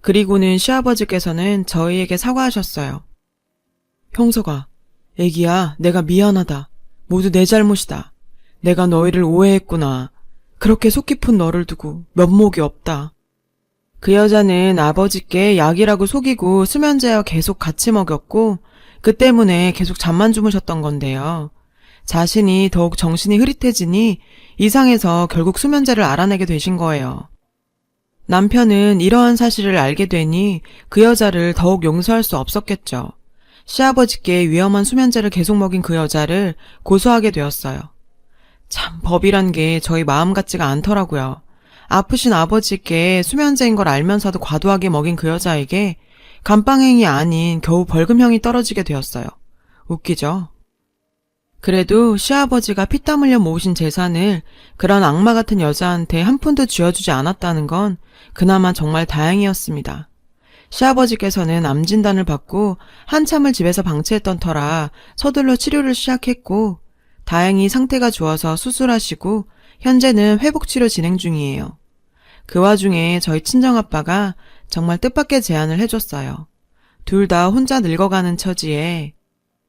그리고는 시아버지께서는 저희에게 사과하셨어요. 형서가, 애기야, 내가 미안하다. 모두 내 잘못이다. 내가 너희를 오해했구나. 그렇게 속 깊은 너를 두고 면목이 없다. 그 여자는 아버지께 약이라고 속이고 수면제와 계속 같이 먹였고 그 때문에 계속 잠만 주무셨던 건데요. 자신이 더욱 정신이 흐릿해지니 이상해서 결국 수면제를 알아내게 되신 거예요. 남편은 이러한 사실을 알게 되니 그 여자를 더욱 용서할 수 없었겠죠. 시아버지께 위험한 수면제를 계속 먹인 그 여자를 고소하게 되었어요. 참 법이란 게 저희 마음 같지가 않더라고요. 아프신 아버지께 수면제인 걸 알면서도 과도하게 먹인 그 여자에게 감방행이 아닌 겨우 벌금형이 떨어지게 되었어요. 웃기죠? 그래도 시아버지가 피땀 흘려 모으신 재산을 그런 악마 같은 여자한테 한 푼도 쥐어주지 않았다는 건 그나마 정말 다행이었습니다. 시아버지께서는 암 진단을 받고 한참을 집에서 방치했던 터라 서둘러 치료를 시작했고 다행히 상태가 좋아서 수술하시고 현재는 회복치료 진행 중이에요. 그 와중에 저희 친정아빠가 정말 뜻밖의 제안을 해줬어요. 둘 다 혼자 늙어가는 처지에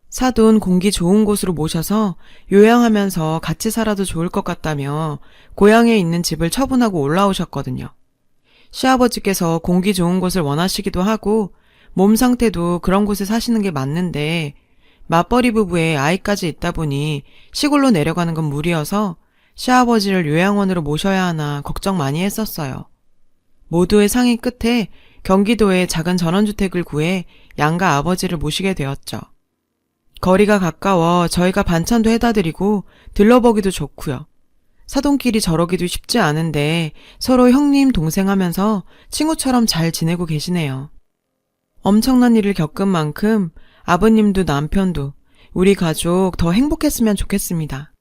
사돈 공기 좋은 곳으로 모셔서 요양하면서 같이 살아도 좋을 것 같다며 고향에 있는 집을 처분하고 올라오셨거든요. 시아버지께서 공기 좋은 곳을 원하시기도 하고 몸 상태도 그런 곳에 사시는 게 맞는데 맞벌이 부부에 아이까지 있다 보니 시골로 내려가는 건 무리여서 시아버지를 요양원으로 모셔야 하나 걱정 많이 했었어요. 모두의 상의 끝에 경기도에 작은 전원주택을 구해 양가 아버지를 모시게 되었죠. 거리가 가까워 저희가 반찬도 해다 드리고 들러보기도 좋고요. 사돈끼리 저러기도 쉽지 않은데 서로 형님 동생 하면서 친구처럼 잘 지내고 계시네요. 엄청난 일을 겪은 만큼 아버님도 남편도 우리 가족 더 행복했으면 좋겠습니다.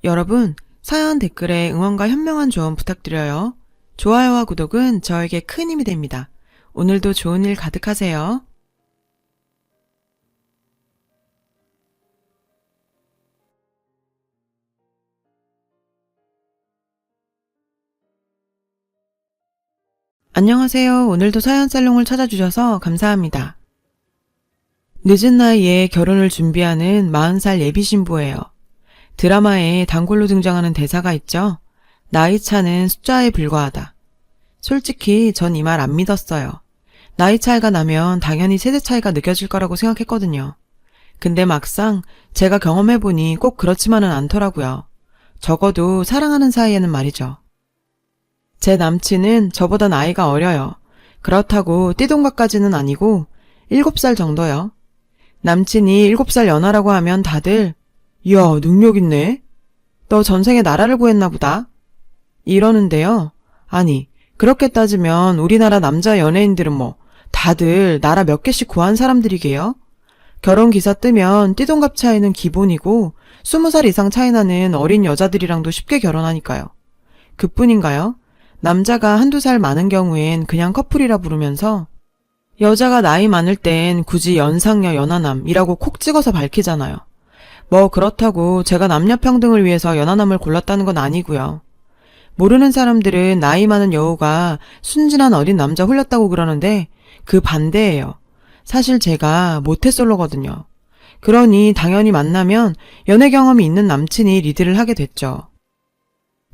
여러분, 사연 댓글에 응원과 현명한 조언 부탁드려요. 좋아요와 구독은 저에게 큰 힘이 됩니다. 오늘도 좋은 일 가득하세요. 안녕하세요. 오늘도 사연살롱을 찾아주셔서 감사합니다. 늦은 나이에 결혼을 준비하는 40살 예비 신부예요. 드라마에 단골로 등장하는 대사가 있죠. 나이 차는 숫자에 불과하다. 솔직히 전 이 말 안 믿었어요. 나이 차이가 나면 당연히 세대 차이가 느껴질 거라고 생각했거든요. 근데 막상 제가 경험해보니 꼭 그렇지만은 않더라고요. 적어도 사랑하는 사이에는 말이죠. 제 남친은 저보다 나이가 어려요. 그렇다고 띠동갑까지는 아니고 7살 정도요. 남친이 7살 연하라고 하면 다들 이야, 능력 있네. 너 전생에 나라를 구했나 보다. 이러는데요. 아니, 그렇게 따지면 우리나라 남자 연예인들은 뭐 다들 나라 몇 개씩 구한 사람들이게요. 결혼 기사 뜨면 띠동갑 차이는 기본이고 20살 이상 차이 나는 어린 여자들이랑도 쉽게 결혼하니까요. 그뿐인가요? 남자가 한두 살 많은 경우엔 그냥 커플이라 부르면서 여자가 나이 많을 땐 굳이 연상녀 연하남이라고 콕 찍어서 밝히잖아요. 뭐 그렇다고 제가 남녀 평등을 위해서 연하남을 골랐다는 건 아니고요. 모르는 사람들은 나이 많은 여우가 순진한 어린 남자 홀렸다고 그러는데 그 반대예요. 사실 제가 모태솔로거든요. 그러니 당연히 만나면 연애 경험이 있는 남친이 리드를 하게 됐죠.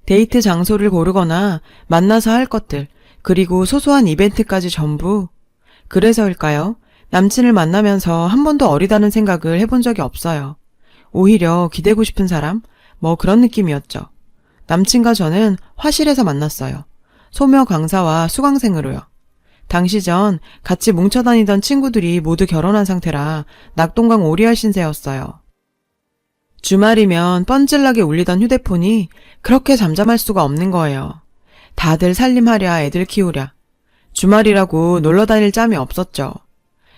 데이트 장소를 고르거나 만나서 할 것들, 그리고 소소한 이벤트까지 전부. 그래서일까요? 남친을 만나면서 한 번도 어리다는 생각을 해본 적이 없어요. 오히려 기대고 싶은 사람? 뭐 그런 느낌이었죠. 남친과 저는 화실에서 만났어요. 소묘 강사와 수강생으로요. 당시 전 같이 뭉쳐다니던 친구들이 모두 결혼한 상태라 낙동강 오리알 신세였어요. 주말이면 뻔질나게 울리던 휴대폰이 그렇게 잠잠할 수가 없는 거예요. 다들 살림하랴 애들 키우랴. 주말이라고 놀러 다닐 짬이 없었죠.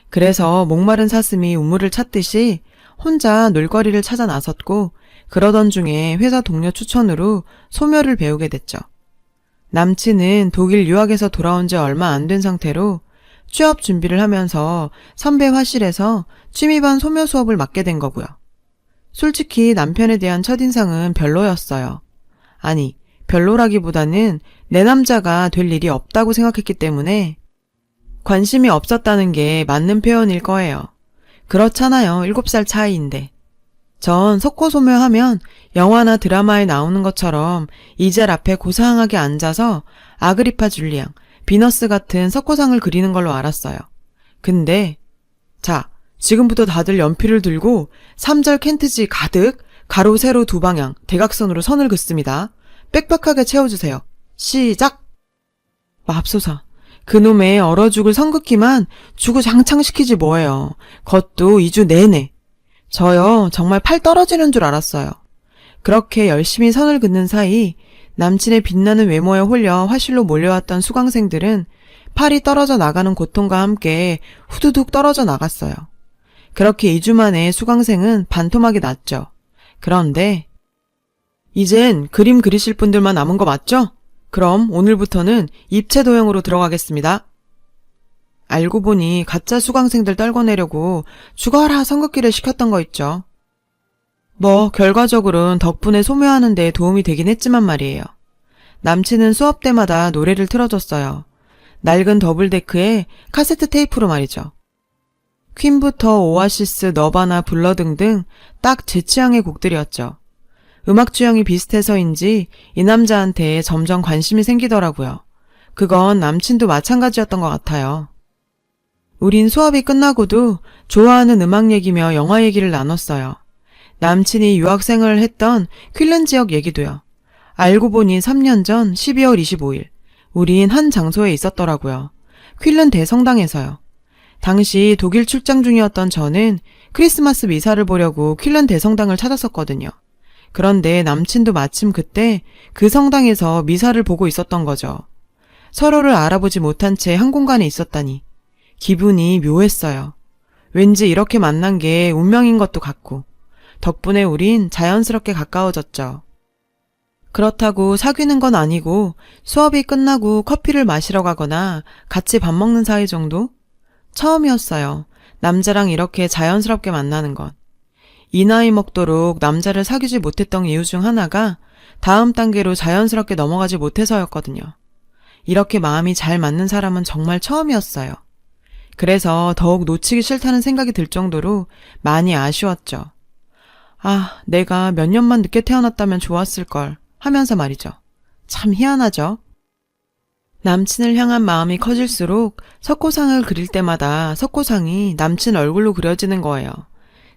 그래서 목마른 사슴이 우물을 찾듯이 혼자 놀거리를 찾아 나섰고 그러던 중에 회사 동료 추천으로 소묘를 배우게 됐죠. 남친은 독일 유학에서 돌아온 지 얼마 안 된 상태로 취업 준비를 하면서 선배 화실에서 취미반 소묘 수업을 맡게 된 거고요. 솔직히 남편에 대한 첫인상은 별로였어요. 아니, 별로라기보다는 내 남자가 될 일이 없다고 생각했기 때문에 관심이 없었다는 게 맞는 표현일 거예요. 그렇잖아요. 7살 차이인데. 전 석고소묘하면 영화나 드라마에 나오는 것처럼 이젤 앞에 고상하게 앉아서 아그리파 줄리앙, 비너스 같은 석고상을 그리는 걸로 알았어요. 근데 자, 지금부터 다들 연필을 들고 3절 켄트지 가득 가로 세로 두 방향 대각선으로 선을 긋습니다. 빽빽하게 채워주세요. 시작! 맙소사. 그놈의 얼어 죽을 선긋기만 주구장창시키지 뭐예요. 그것도 2주 내내. 저요 정말 팔 떨어지는 줄 알았어요. 그렇게 열심히 선을 긋는 사이 남친의 빛나는 외모에 홀려 화실로 몰려왔던 수강생들은 팔이 떨어져 나가는 고통과 함께 후두둑 떨어져 나갔어요. 그렇게 2주 만에 수강생은 반토막이 났죠. 그런데 이젠 그림 그리실 분들만 남은 거 맞죠? 그럼 오늘부터는 입체 도형으로 들어가겠습니다. 알고 보니 가짜 수강생들 떨궈내려고 죽어라 선긋기를 시켰던 거 있죠. 뭐 결과적으로는 덕분에 소묘하는 데 도움이 되긴 했지만 말이에요. 남친은 수업 때마다 노래를 틀어줬어요. 낡은 더블데크에 카세트 테이프로 말이죠. 퀸부터 오아시스, 너바나, 블러 등등 딱 제 취향의 곡들이었죠. 음악 취향이 비슷해서인지 이 남자한테 점점 관심이 생기더라고요. 그건 남친도 마찬가지였던 것 같아요. 우린 수업이 끝나고도 좋아하는 음악 얘기며 영화 얘기를 나눴어요. 남친이 유학생활을 했던 퀼른 지역 얘기도요. 알고 보니 3년 전 12월 25일 우린 한 장소에 있었더라고요. 퀼른 대성당에서요. 당시 독일 출장 중이었던 저는 크리스마스 미사를 보려고 퀼른 대성당을 찾았었거든요. 그런데 남친도 마침 그때 그 성당에서 미사를 보고 있었던 거죠. 서로를 알아보지 못한 채 한 공간에 있었다니 기분이 묘했어요. 왠지 이렇게 만난 게 운명인 것도 같고 덕분에 우린 자연스럽게 가까워졌죠. 그렇다고 사귀는 건 아니고 수업이 끝나고 커피를 마시러 가거나 같이 밥 먹는 사이 정도? 처음이었어요. 남자랑 이렇게 자연스럽게 만나는 건. 이 나이 먹도록 남자를 사귀지 못했던 이유 중 하나가 다음 단계로 자연스럽게 넘어가지 못해서였거든요. 이렇게 마음이 잘 맞는 사람은 정말 처음이었어요. 그래서 더욱 놓치기 싫다는 생각이 들 정도로 많이 아쉬웠죠. 아, 내가 몇 년만 늦게 태어났다면 좋았을걸 하면서 말이죠. 참 희한하죠. 남친을 향한 마음이 커질수록 석고상을 그릴 때마다 석고상이 남친 얼굴로 그려지는 거예요.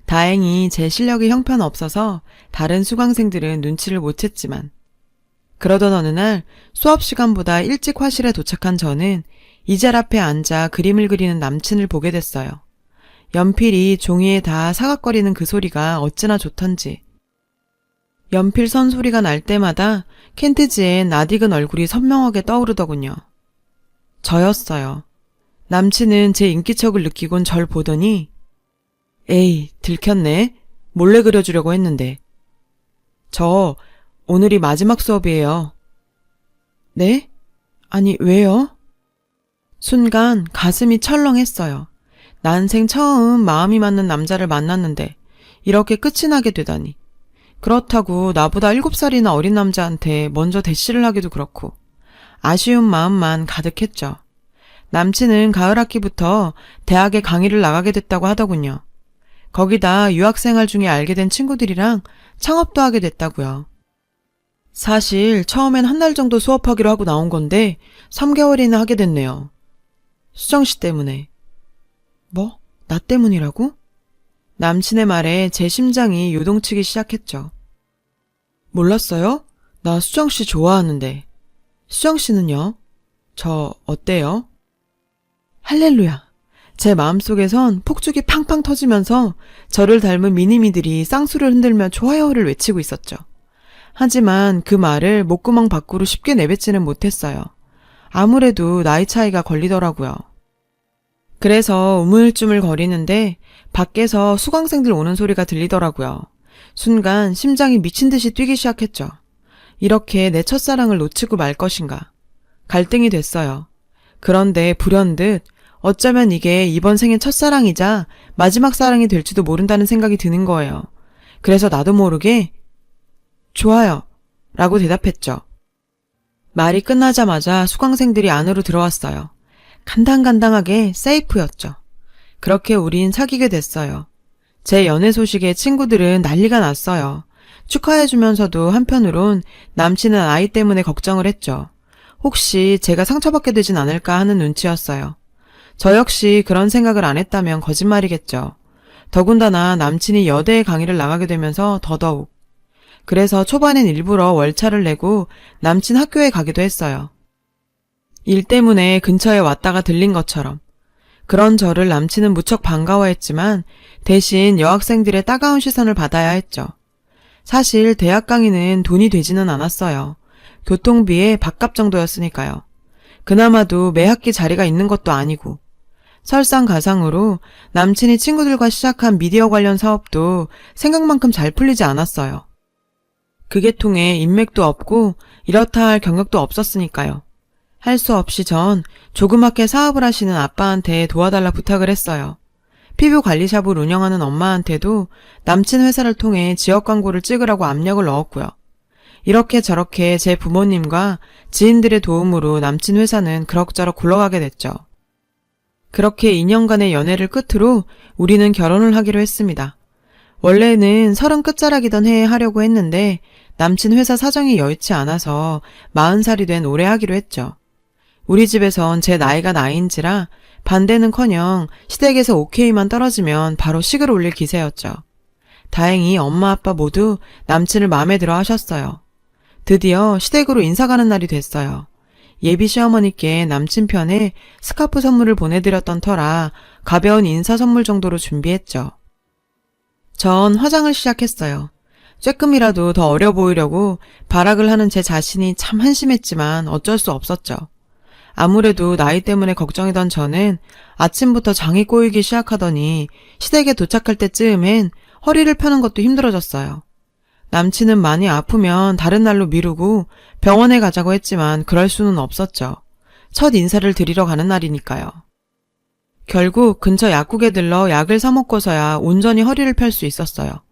다행히 제 실력이 형편없어서 다른 수강생들은 눈치를 못 챘지만. 그러던 어느 날 수업 시간보다 일찍 화실에 도착한 저는 이젤 앞에 앉아 그림을 그리는 남친을 보게 됐어요. 연필이 종이에 다 사각거리는 그 소리가 어찌나 좋던지. 연필 선 소리가 날 때마다 켄트지엔 낯익은 얼굴이 선명하게 떠오르더군요. 저였어요. 남친은 제 인기척을 느끼곤 절 보더니 에이, 들켰네. 몰래 그려주려고 했는데. 저 오늘이 마지막 수업이에요. 네? 아니, 왜요? 순간 가슴이 철렁했어요. 난생 처음 마음이 맞는 남자를 만났는데 이렇게 끝이 나게 되다니. 그렇다고 나보다 7살이나 어린 남자한테 먼저 대시를 하기도 그렇고 아쉬운 마음만 가득했죠. 남친은 가을 학기부터 대학에 강의를 나가게 됐다고 하더군요. 거기다 유학생활 중에 알게 된 친구들이랑 창업도 하게 됐다고요. 사실 처음엔 한 달 정도 수업하기로 하고 나온 건데 3개월이나 하게 됐네요. 수정 씨 때문에. 뭐? 나 때문이라고? 남친의 말에 제 심장이 요동치기 시작했죠. 몰랐어요? 나 수정 씨 좋아하는데. 수정 씨는요? 저 어때요? 할렐루야. 제 마음속에선 폭죽이 팡팡 터지면서 저를 닮은 미니미들이 쌍수를 흔들며 좋아요를 외치고 있었죠. 하지만 그 말을 목구멍 밖으로 쉽게 내뱉지는 못했어요. 아무래도 나이 차이가 걸리더라고요. 그래서 우물쭈물 거리는데 밖에서 수강생들 오는 소리가 들리더라고요. 순간 심장이 미친 듯이 뛰기 시작했죠. 이렇게 내 첫사랑을 놓치고 말 것인가. 갈등이 됐어요. 그런데 불현듯 어쩌면 이게 이번 생의 첫사랑이자 마지막 사랑이 될지도 모른다는 생각이 드는 거예요. 그래서 나도 모르게 좋아요 라고 대답했죠. 말이 끝나자마자 수강생들이 안으로 들어왔어요. 간당간당하게 세이프였죠. 그렇게 우린 사귀게 됐어요. 제 연애 소식에 친구들은 난리가 났어요. 축하해주면서도 한편으론 남친은 아이 때문에 걱정을 했죠. 혹시 제가 상처받게 되진 않을까 하는 눈치였어요. 저 역시 그런 생각을 안 했다면 거짓말이겠죠. 더군다나 남친이 여대에 강의를 나가게 되면서 더더욱. 그래서 초반엔 일부러 월차를 내고 남친 학교에 가기도 했어요. 일 때문에 근처에 왔다가 들린 것처럼. 그런 저를 남친은 무척 반가워했지만 대신 여학생들의 따가운 시선을 받아야 했죠. 사실 대학 강의는 돈이 되지는 않았어요. 교통비에 밥값 정도였으니까요. 그나마도 매 학기 자리가 있는 것도 아니고. 설상가상으로 남친이 친구들과 시작한 미디어 관련 사업도 생각만큼 잘 풀리지 않았어요. 그게 통해 인맥도 없고 이렇다 할 경력도 없었으니까요. 할 수 없이 전 조그맣게 사업을 하시는 아빠한테 도와달라 부탁을 했어요. 피부관리샵을 운영하는 엄마한테도 남친 회사를 통해 지역 광고를 찍으라고 압력을 넣었고요. 이렇게 저렇게 제 부모님과 지인들의 도움으로 남친 회사는 그럭저럭 굴러가게 됐죠. 그렇게 2년간의 연애를 끝으로 우리는 결혼을 하기로 했습니다. 원래는 30 끝자락이던 해에 하려고 했는데 남친 회사 사정이 여의치 않아서 40살이 된 올해 하기로 했죠. 우리 집에선 제 나이가 나이인지라 반대는커녕 시댁에서 오케이만 떨어지면 바로 식을 올릴 기세였죠. 다행히 엄마 아빠 모두 남친을 마음에 들어 하셨어요. 드디어 시댁으로 인사 가는 날이 됐어요. 예비 시어머니께 남친 편에 스카프 선물을 보내드렸던 터라 가벼운 인사 선물 정도로 준비했죠. 전 화장을 시작했어요. 쬐끔이라도 더 어려 보이려고 발악을 하는 제 자신이 참 한심했지만 어쩔 수 없었죠. 아무래도 나이 때문에 걱정이던 저는 아침부터 장이 꼬이기 시작하더니 시댁에 도착할 때쯤엔 허리를 펴는 것도 힘들어졌어요. 남친은 많이 아프면 다른 날로 미루고 병원에 가자고 했지만 그럴 수는 없었죠. 첫 인사를 드리러 가는 날이니까요. 결국 근처 약국에 들러 약을 사 먹고서야 온전히 허리를 펼 수 있었어요.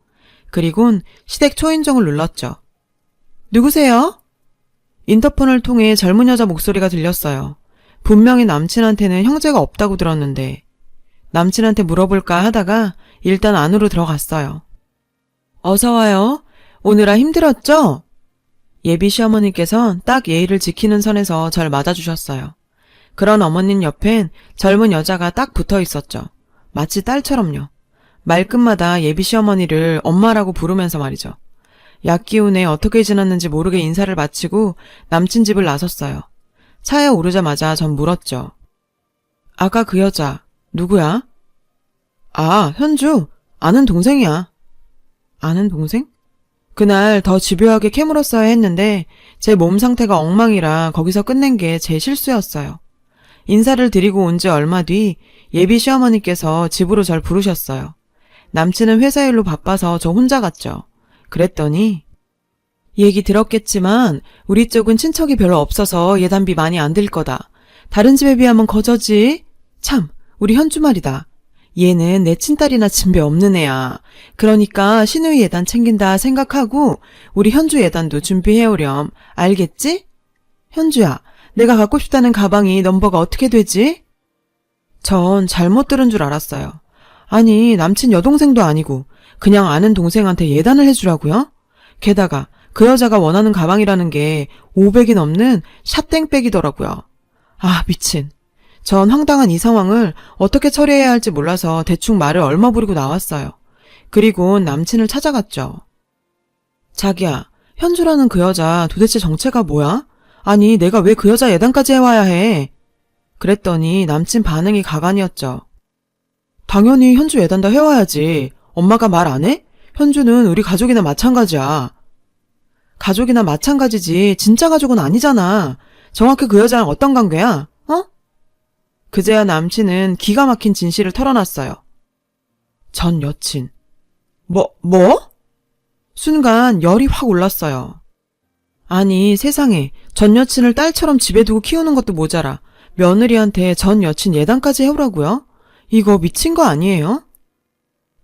그리곤 시댁 초인종을 눌렀죠. 누구세요? 인터폰을 통해 젊은 여자 목소리가 들렸어요. 분명히 남친한테는 형제가 없다고 들었는데 남친한테 물어볼까 하다가 일단 안으로 들어갔어요. 어서 와요. 오느라 힘들었죠? 예비 시어머니께선 딱 예의를 지키는 선에서 절 맞아주셨어요. 그런 어머님 옆엔 젊은 여자가 딱 붙어 있었죠. 마치 딸처럼요. 말끝마다 예비 시어머니를 엄마라고 부르면서 말이죠. 약 기운에 어떻게 지났는지 모르게 인사를 마치고 남친 집을 나섰어요. 차에 오르자마자 전 물었죠. 아까 그 여자 누구야? 아, 현주. 아는 동생이야. 아는 동생? 그날 더 집요하게 캐물었어야 했는데 제 몸 상태가 엉망이라 거기서 끝낸 게 제 실수였어요. 인사를 드리고 온 지 얼마 뒤 예비 시어머니께서 집으로 절 부르셨어요. 남친은 회사 일로 바빠서 저 혼자 갔죠. 그랬더니 얘기 들었겠지만 우리 쪽은 친척이 별로 없어서 예단비 많이 안 들 거다. 다른 집에 비하면 거저지. 참, 우리 현주 말이다. 얘는 내 친딸이나 진배 없는 애야. 그러니까 신우이 예단 챙긴다 생각하고 우리 현주 예단도 준비해오렴. 알겠지? 현주야, 내가 갖고 싶다는 가방이 넘버가 어떻게 되지? 전 잘못 들은 줄 알았어요. 아니, 남친 여동생도 아니고 그냥 아는 동생한테 예단을 해주라고요? 게다가 그 여자가 원하는 가방이라는 게 500이 넘는 샷땡백이더라고요. 아, 미친. 전 황당한 이 상황을 어떻게 처리해야 할지 몰라서 대충 말을 얼머부리고 나왔어요. 그리고 남친을 찾아갔죠. 자기야, 현주라는 그 여자 도대체 정체가 뭐야? 아니, 내가 왜 그 여자 예단까지 해와야 해? 그랬더니 남친 반응이 가관이었죠. 당연히 현주 예단다 해와야지. 엄마가 말 안 해? 현주는 우리 가족이나 마찬가지야. 가족이나 마찬가지지 진짜 가족은 아니잖아. 정확히 그 여자랑 어떤 관계야? 어? 그제야 남친은 기가 막힌 진실을 털어놨어요. 전 여친. 뭐? 순간 열이 확 올랐어요. 아니, 세상에 전 여친을 딸처럼 집에 두고 키우는 것도 모자라 며느리한테 전 여친 예단까지 해오라고요? 이거 미친 거 아니에요?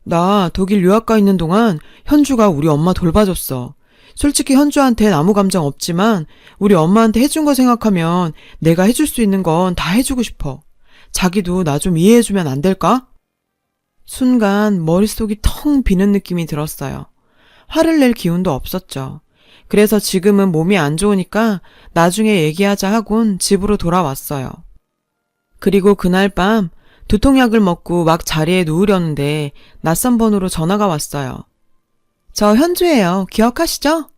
나 독일 유학 가 있는 동안 현주가 우리 엄마 돌봐줬어. 솔직히 현주한텐 아무 감정 없지만 우리 엄마한테 해준 거 생각하면 내가 해줄 수 있는 건 다 해주고 싶어. 자기도 나 좀 이해해주면 안 될까? 순간 머릿속이 텅 비는 느낌이 들었어요. 화를 낼 기운도 없었죠. 그래서 지금은 몸이 안 좋으니까 나중에 얘기하자 하곤 집으로 돌아왔어요. 그리고 그날 밤 두통약을 먹고 막 자리에 누우려는데 낯선 번호로 전화가 왔어요. 저 현주예요. 기억하시죠?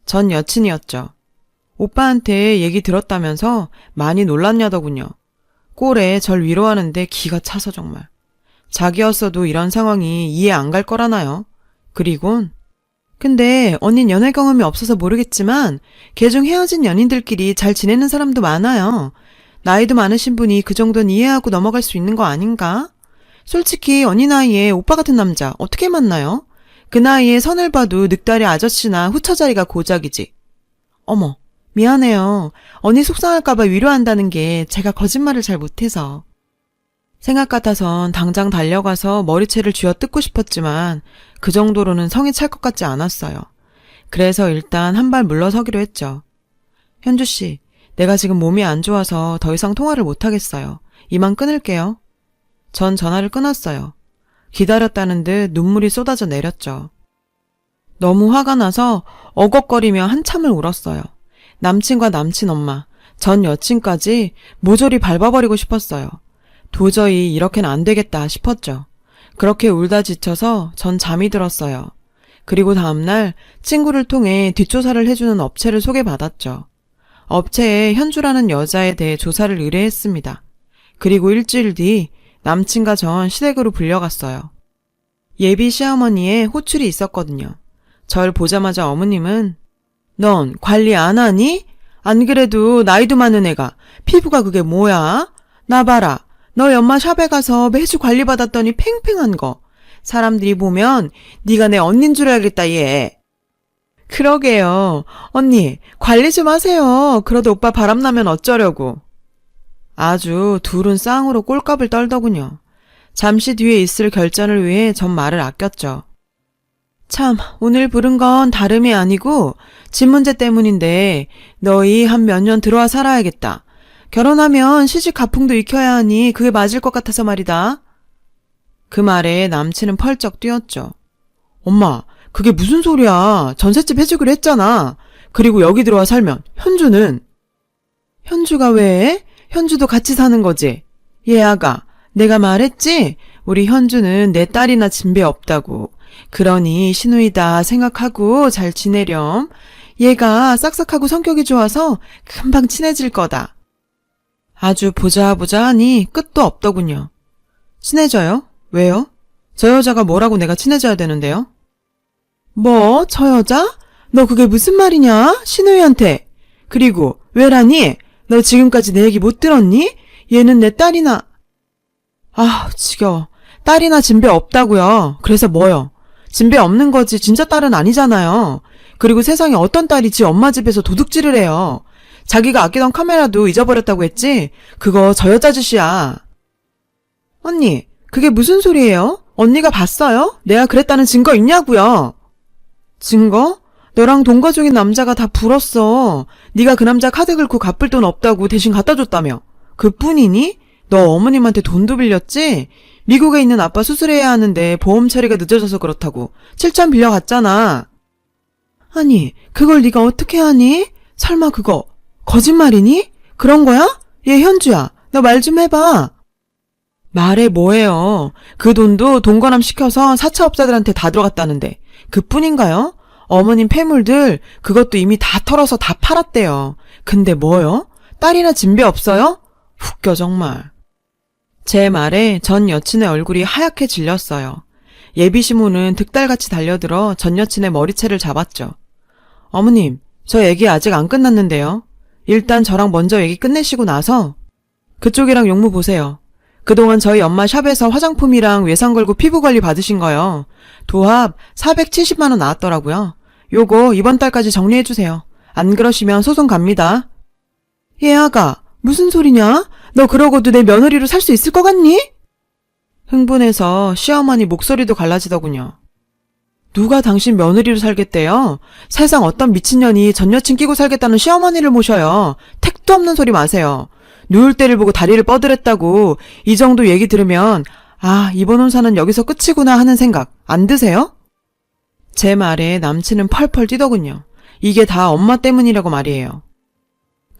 전 여친이었죠. 오빠한테 얘기 들었다면서 많이 놀랐냐더군요. 꼴에 절 위로하는데 기가 차서 정말. 자기였어도 이런 상황이 이해 안 갈 거라나요? 그리곤 근데 언닌 연애 경험이 없어서 모르겠지만 걔 중 헤어진 연인들끼리 잘 지내는 사람도 많아요. 나이도 많으신 분이 그 정도는 이해하고 넘어갈 수 있는 거 아닌가? 솔직히 언니 나이에 오빠 같은 남자 어떻게 만나요? 그 나이에 선을 봐도 늑다리 아저씨나 후처자리가 고작이지. 어머, 미안해요. 언니 속상할까봐 위로한다는 게 제가 거짓말을 잘 못해서. 생각 같아선 당장 달려가서 머리채를 쥐어 뜯고 싶었지만 그 정도로는 성이 찰 것 같지 않았어요. 그래서 일단 한 발 물러서기로 했죠. 현주씨, 내가 지금 몸이 안 좋아서 더 이상 통화를 못하겠어요. 이만 끊을게요. 전 전화를 끊었어요. 기다렸다는 듯 눈물이 쏟아져 내렸죠. 너무 화가 나서 어걱거리며 한참을 울었어요. 남친과 남친 엄마, 전 여친까지 모조리 밟아버리고 싶었어요. 도저히 이렇게는 안 되겠다 싶었죠. 그렇게 울다 지쳐서 전 잠이 들었어요. 그리고 다음날 친구를 통해 뒷조사를 해주는 업체를 소개받았죠. 업체에 현주라는 여자에 대해 조사를 의뢰했습니다. 그리고 일주일 뒤 남친과 전 시댁으로 불려갔어요. 예비 시어머니의 호출이 있었거든요. 절 보자마자 어머님은 넌 관리 안 하니? 안 그래도 나이도 많은 애가 피부가 그게 뭐야? 나 봐라. 너희 엄마 샵에 가서 매주 관리받았더니 팽팽한 거. 사람들이 보면 네가 내 언닌 줄 알겠다 얘. 그러게요. 언니 관리 좀 하세요. 그러다 오빠 바람나면 어쩌려고. 아주 둘은 쌍으로 꼴값을 떨더군요. 잠시 뒤에 있을 결전을 위해 전 말을 아꼈죠. 참, 오늘 부른 건 다름이 아니고 집 문제 때문인데 너희 한 몇 년 들어와 살아야겠다. 결혼하면 시집 가풍도 익혀야 하니 그게 맞을 것 같아서 말이다. 그 말에 남친은 펄쩍 뛰었죠. 엄마, 그게 무슨 소리야. 전셋집 해주기로 했잖아. 그리고 여기 들어와 살면 현주는. 현주가 왜? 현주도 같이 사는 거지. 얘 아가, 내가 말했지? 우리 현주는 내 딸이나 진배 없다고. 그러니 시누이다 생각하고 잘 지내렴. 얘가 싹싹하고 성격이 좋아서 금방 친해질 거다. 아주 보자 하니 끝도 없더군요. 친해져요? 왜요? 저 여자가 뭐라고 내가 친해져야 되는데요? 뭐? 저 여자? 너 그게 무슨 말이냐? 시누이한테. 그리고 왜라니? 너 지금까지 내 얘기 못 들었니? 얘는 내 딸이나. 아, 지겨워. 딸이나 진배 없다고요. 그래서 뭐요? 진배 없는 거지 진짜 딸은 아니잖아요. 그리고 세상에 어떤 딸이 지 엄마 집에서 도둑질을 해요. 자기가 아끼던 카메라도 잊어버렸다고 했지? 그거 저 여자 짓이야. 언니, 그게 무슨 소리예요? 언니가 봤어요? 내가 그랬다는 증거 있냐고요? 증거? 너랑 동거중인 남자가 다 불었어. 네가 그 남자 카드 긁고 갚을 돈 없다고 대신 갖다 줬다며. 그뿐이니? 너 어머님한테 돈도 빌렸지? 미국에 있는 아빠 수술해야 하는데 보험 처리가 늦어져서 그렇다고 7천 빌려갔잖아. 아니, 그걸 네가 어떻게 하니? 설마 그거 거짓말이니? 그런 거야? 얘 현주야, 너 말 좀 해봐. 말해 뭐예요. 그 돈도 동거남 시켜서 사채업자들한테 다 들어갔다는데 그뿐인가요? 어머님 폐물들 그것도 이미 다 털어서 다 팔았대요. 근데 뭐요? 딸이나 진배 없어요? 웃겨 정말. 제 말에 전 여친의 얼굴이 하얗게 질렸어요. 예비시모는 득달같이 달려들어 전 여친의 머리채를 잡았죠. 어머님, 저 얘기 아직 안 끝났는데요. 일단 저랑 먼저 얘기 끝내시고 나서 그쪽이랑 용무 보세요. 그동안 저희 엄마 샵에서 화장품이랑 외상 걸고 피부 관리 받으신 거요. 도합 470만 원 나왔더라고요. 요거 이번 달까지 정리해주세요. 안 그러시면 소송 갑니다. 얘아가 무슨 소리냐? 너 그러고도 내 며느리로 살 수 있을 것 같니? 흥분해서 시어머니 목소리도 갈라지더군요. 누가 당신 며느리로 살겠대요? 세상 어떤 미친년이 전 여친 끼고 살겠다는 시어머니를 모셔요. 택도 없는 소리 마세요. 누울 때를 보고 다리를 뻗으랬다고 이 정도 얘기 들으면 아, 이번 혼사는 여기서 끝이구나 하는 생각 안 드세요? 제 말에 남친은 펄펄 뛰더군요. 이게 다 엄마 때문이라고 말이에요.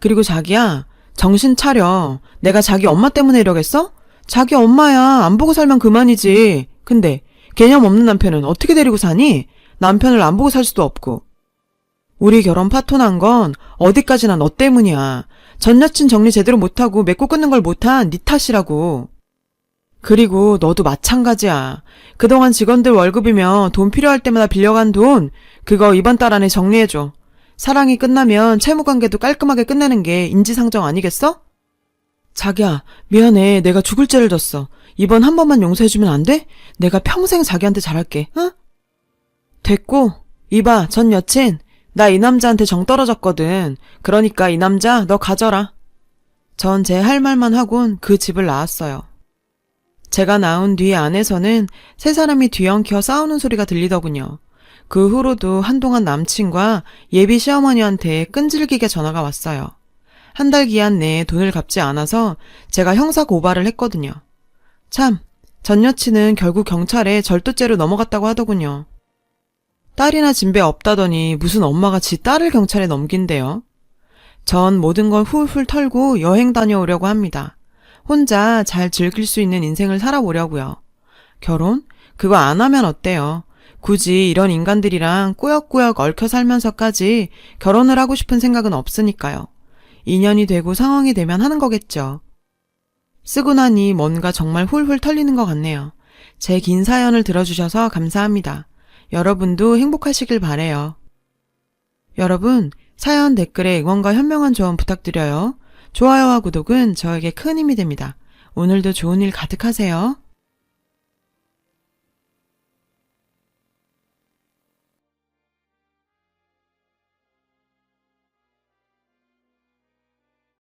그리고 자기야, 정신 차려. 내가 자기 엄마 때문에 이러겠어? 자기 엄마야. 안 보고 살면 그만이지. 근데 개념 없는 남편은 어떻게 데리고 사니? 남편을 안 보고 살 수도 없고. 우리 결혼 파토난 건 어디까지나 너 때문이야. 전 여친 정리 제대로 못하고 맺고 끊는 걸 못한 네 탓이라고. 그리고 너도 마찬가지야. 그동안 직원들 월급이며 돈 필요할 때마다 빌려간 돈 그거 이번 달 안에 정리해줘. 사랑이 끝나면 채무관계도 깔끔하게 끝내는 게 인지상정 아니겠어? 자기야, 미안해. 내가 죽을 죄를 졌어. 이번 한 번만 용서해주면 안 돼? 내가 평생 자기한테 잘할게. 응? 됐고. 이봐, 전 여친. 나 이 남자한테 정 떨어졌거든. 그러니까 이 남자 너 가져라. 전 제 할 말만 하곤 그 집을 나왔어요. 제가 나온 뒤 안에서는 세 사람이 뒤엉켜 싸우는 소리가 들리더군요. 그 후로도 한동안 남친과 예비 시어머니한테 끈질기게 전화가 왔어요. 한 달 기한 내에 돈을 갚지 않아서 제가 형사 고발을 했거든요. 참, 전 여친은 결국 경찰에 절도죄로 넘어갔다고 하더군요. 딸이나 진배 없다더니 무슨 엄마가 지 딸을 경찰에 넘긴대요. 전 모든 걸 훌훌 털고 여행 다녀오려고 합니다. 혼자 잘 즐길 수 있는 인생을 살아보려고요. 결혼? 그거 안 하면 어때요? 굳이 이런 인간들이랑 꾸역꾸역 얽혀 살면서까지 결혼을 하고 싶은 생각은 없으니까요. 인연이 되고 상황이 되면 하는 거겠죠. 쓰고 나니 뭔가 정말 훌훌 털리는 것 같네요. 제 긴 사연을 들어주셔서 감사합니다. 여러분도 행복하시길 바래요. 여러분, 사연 댓글에 응원과 현명한 조언 부탁드려요. 좋아요와 구독은 저에게 큰 힘이 됩니다. 오늘도 좋은 일 가득하세요.